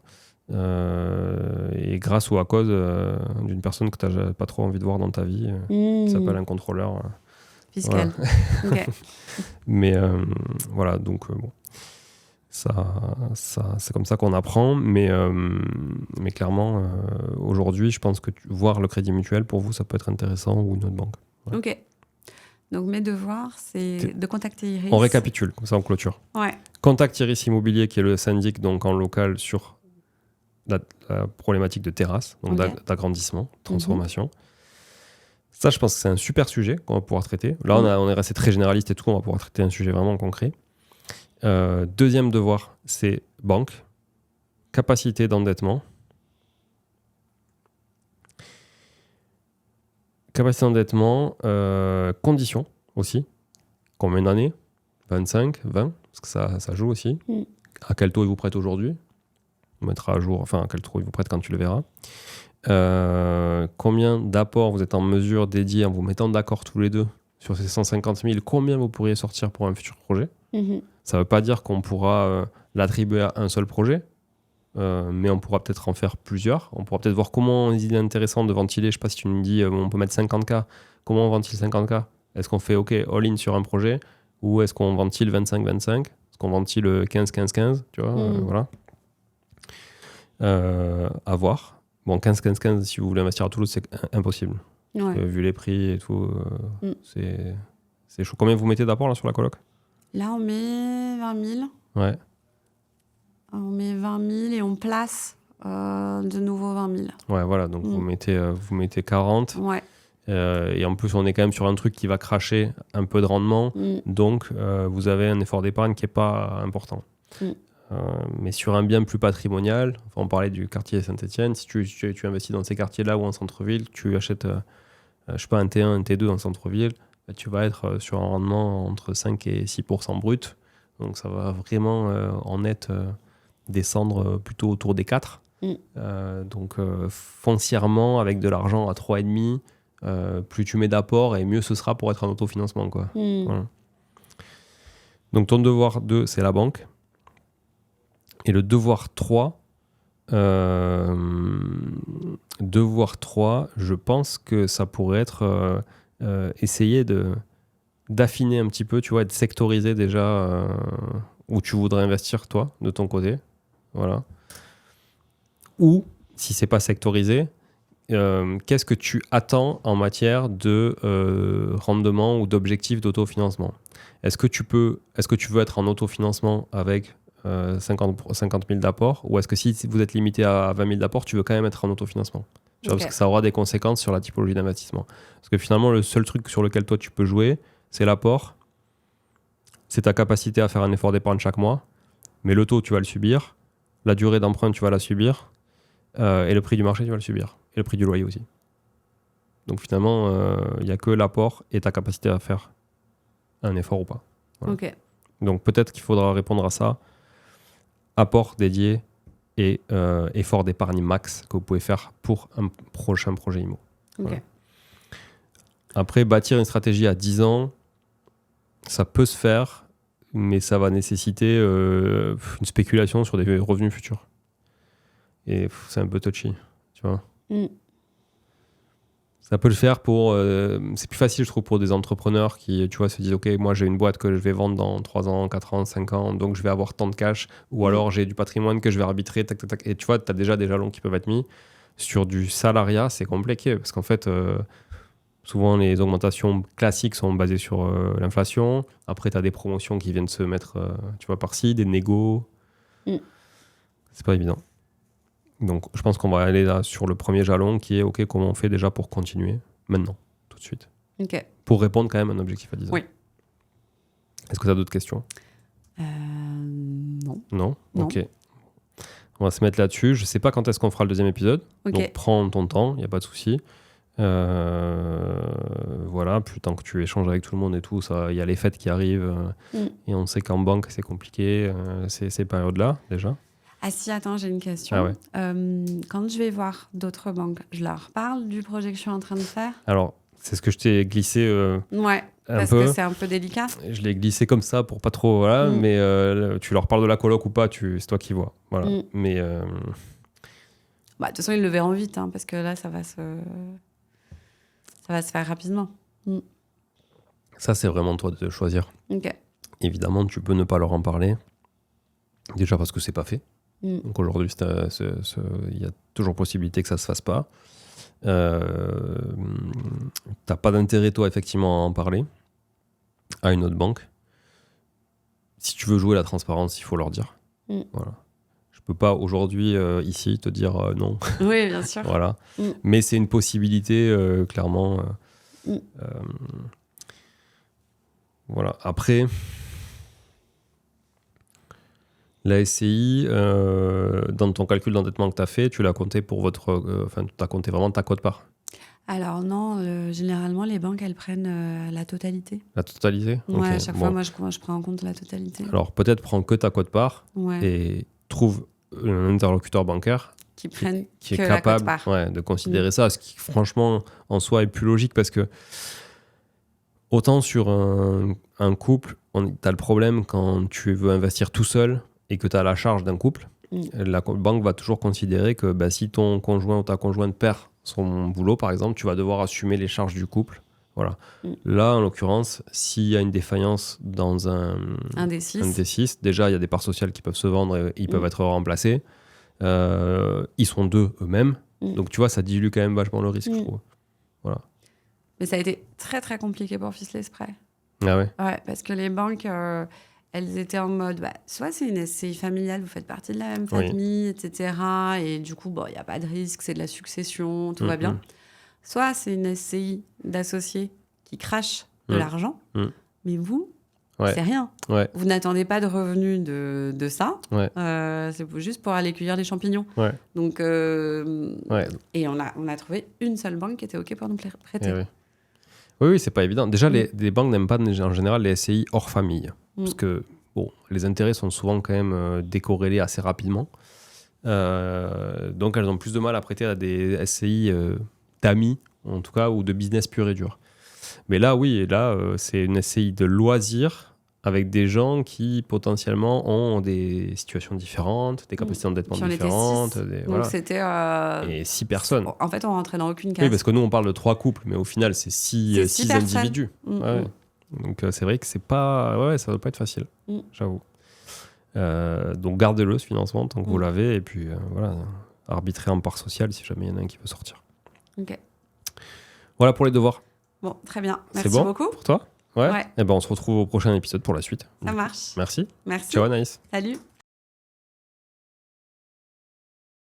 Et grâce ou à cause d'une personne que tu n'as pas trop envie de voir dans ta vie, qui s'appelle un contrôleur.
Fiscal.
Voilà. Mais voilà, donc bon. Ça, c'est comme ça qu'on apprend, mais clairement, aujourd'hui, je pense que voir le Crédit Mutuel, pour vous, ça peut être intéressant, ou une autre banque. Voilà.
Ok. Donc mes devoirs, c'est de contacter Iris.
On récapitule, comme ça on clôture.
Ouais.
Contacte Iris Immobilier, qui est le syndic donc en local sur la problématique de terrasse, donc d'agrandissement, transformation. Ça, je pense que c'est un super sujet qu'on va pouvoir traiter. Là, on est resté très généraliste et tout, on va pouvoir traiter un sujet vraiment concret. Deuxième devoir, c'est banque, capacité d'endettement. Capacité d'endettement, conditions aussi. Combien d'années ? 25, 20 ? Parce que ça joue aussi. À quel taux il vous prête aujourd'hui ? On mettra à jour, enfin à quel taux il vous prête quand tu le verras. Combien d'apports vous êtes en mesure dédier en vous mettant d'accord tous les deux sur ces 150 000, combien vous pourriez sortir pour un futur projet. Ça ne veut pas dire qu'on pourra l'attribuer à un seul projet, mais on pourra peut-être en faire plusieurs. On pourra peut-être voir comment il est intéressant de ventiler. Je ne sais pas si tu me dis on peut mettre 50K. Comment on ventile 50K ? Est-ce qu'on fait OK, all-in sur un projet, ou est-ce qu'on ventile 25-25 ? Est-ce qu'on ventile 15-15-15 ? Tu vois, voilà. À voir. Bon, 15-15-15, si vous voulez investir à Toulouse, c'est impossible. Vu les prix et tout, c'est chaud. Combien vous mettez d'apport là sur la coloc ?
Là, on met 20 000.
Ouais.
On met 20 000 et on place de nouveau 20 000.
Ouais, voilà. Donc, vous mettez 40.
Ouais.
Et en plus, on est quand même sur un truc qui va cracher un peu de rendement. Donc, vous avez un effort d'épargne qui n'est pas important. Mais sur un bien plus patrimonial, on parlait du quartier Saint-Etienne, si tu investis dans ces quartiers-là ou en centre-ville, tu achètes je sais pas, un T1, un T2 en centre-ville, tu vas être sur un rendement entre 5 et 6% brut. Donc ça va vraiment en net descendre plutôt autour des 4. Donc foncièrement, avec de l'argent à 3,5, plus tu mets d'apport et mieux ce sera pour être en autofinancement, quoi. Voilà. Donc ton devoir 2, c'est la banque. Et le devoir 3, je pense que ça pourrait être essayer d'affiner un petit peu, tu vois, et de sectoriser déjà où tu voudrais investir, toi, de ton côté. Voilà. Ou, si c'est pas sectorisé, qu'est-ce que tu attends en matière de rendement ou d'objectif d'autofinancement ? Est-ce que tu veux être en autofinancement avec 50 000 d'apport, ou est-ce que si vous êtes limité à 20 000 d'apport, tu veux quand même être en autofinancement ? Tu vois, parce que ça aura des conséquences sur la typologie d'investissement. Parce que finalement, le seul truc sur lequel toi tu peux jouer, c'est l'apport, c'est ta capacité à faire un effort d'épargne chaque mois, mais le taux, tu vas le subir, la durée d'emprunt, tu vas la subir, et le prix du marché, tu vas le subir, et le prix du loyer aussi. Donc finalement, il n'y a que l'apport et ta capacité à faire un effort ou pas. Voilà. Donc peut-être qu'il faudra répondre à ça. Apport dédié et effort d'épargne max que vous pouvez faire pour un prochain projet IMO. Voilà. Après, bâtir une stratégie à 10 ans, ça peut se faire, mais ça va nécessiter une spéculation sur des revenus futurs. Et c'est un peu touchy, tu vois. Ça peut le faire pour... c'est plus facile, je trouve, pour des entrepreneurs qui, tu vois, se disent « Ok, moi, j'ai une boîte que je vais vendre dans 3 ans, 4 ans, 5 ans, donc je vais avoir tant de cash. » Ou alors, j'ai du patrimoine que je vais arbitrer, tac, tac, tac. Et tu vois, tu as déjà des jalons qui peuvent être mis. Sur du salariat, c'est compliqué, parce qu'en fait, souvent, les augmentations classiques sont basées sur l'inflation. Après, tu as des promotions qui viennent se mettre, tu vois, par-ci, des négos. C'est pas évident. Donc, je pense qu'on va aller là sur le premier jalon qui est OK, comment on fait déjà pour continuer maintenant, tout de suite. Pour répondre quand même à un objectif à 10 ans.
Oui.
Est-ce que tu as d'autres questions ?
Non.
Non ? OK. On va se mettre là-dessus. Je sais pas quand est-ce qu'on fera le deuxième épisode. Donc, prends ton temps, il n'y a pas de souci. Voilà, plus tant que tu échanges avec tout le monde et tout, il y a les fêtes qui arrivent. Et on sait qu'en banque, c'est compliqué, ces périodes-là, déjà.
Ah si, attends, j'ai une question.
Ah ouais.
Quand je vais voir d'autres banques, je leur parle du projet que je suis en train de faire ?
Alors, c'est ce que je t'ai glissé
parce que c'est un peu délicat.
Je l'ai glissé comme ça pour pas trop... Voilà, mais tu leur parles de la coloc ou pas, c'est toi qui vois. Voilà. Mais...
de toute façon, ils le verront vite, hein, parce que là, ça va se faire rapidement.
Ça, c'est vraiment toi de choisir. Évidemment, tu peux ne pas leur en parler. Déjà parce que c'est pas fait. Donc aujourd'hui, il y a toujours possibilité que ça se fasse pas. T'as pas d'intérêt, toi, effectivement, à en parler à une autre banque. Si tu veux jouer la transparence, il faut leur dire. Voilà. Je peux pas aujourd'hui, ici, te dire non.
Oui, bien sûr.
Voilà. Mais c'est une possibilité, clairement. Voilà. Après, la SCI, dans ton calcul d'endettement que tu as fait, tu l'as compté pour votre. Enfin, tu as compté vraiment ta quote-part.
Alors non, généralement, les banques, elles prennent la totalité.
La totalité?
Ouais,
Ok,
à chaque
bon.
fois, moi, je prends en compte la totalité.
Alors, peut-être prends que ta quote-part et trouve un interlocuteur bancaire
qui est
capable de considérer ça, ce qui, franchement, en soi, est plus logique parce que autant sur un couple, tu as le problème quand tu veux investir tout seul et que tu as la charge d'un couple, la banque va toujours considérer que si ton conjoint ou ta conjointe perd son boulot, par exemple, tu vas devoir assumer les charges du couple. Voilà. Là, en l'occurrence, s'il y a une défaillance dans un D6, déjà, il y a des parts sociales qui peuvent se vendre et ils peuvent être remplacés. Ils sont deux eux-mêmes. Donc, tu vois, ça dilue quand même vachement le risque, je trouve. Voilà.
Mais ça a été très, très compliqué pour Ficeless Prêt.
Ah ouais?
Ouais, parce que les banques, elles étaient en mode, soit c'est une SCI familiale, vous faites partie de la même famille, etc. Et du coup, il n'y a pas de risque, c'est de la succession, tout va bien. Soit c'est une SCI d'associés qui crache de l'argent, mais vous, c'est rien.
Ouais.
Vous n'attendez pas de revenus de ça. C'est juste pour aller cueillir des champignons. Donc, et on a trouvé une seule banque qui était OK pour nous prêter.
Oui, c'est pas évident. Déjà, les banques n'aiment pas en général les SCI hors famille. Parce que les intérêts sont souvent quand même décorrélés assez rapidement. Donc, elles ont plus de mal à prêter à des SCI d'amis, en tout cas, ou de business pur et dur. Mais là, c'est une SCI de loisirs avec des gens qui potentiellement ont des situations différentes, des capacités d'endettement différentes.
Donc c'était...
Et 6 personnes.
En fait, on rentrait dans aucune case.
Oui, parce que nous, on parle de 3 couples, mais au final, c'est 6 individus. Donc c'est vrai que c'est pas... Ouais, ça doit pas être facile, j'avoue. Donc gardez-le, ce financement, tant que vous l'avez, et puis arbitrez en part sociale si jamais il y en a un qui veut sortir.
Ok.
Voilà pour les devoirs.
Bon, très bien. Merci
c'est bon
beaucoup.
Pour toi? Ouais. Et on se retrouve au prochain épisode pour la suite.
Ça marche.
Merci.
Merci.
Ciao Anaïs.
Salut.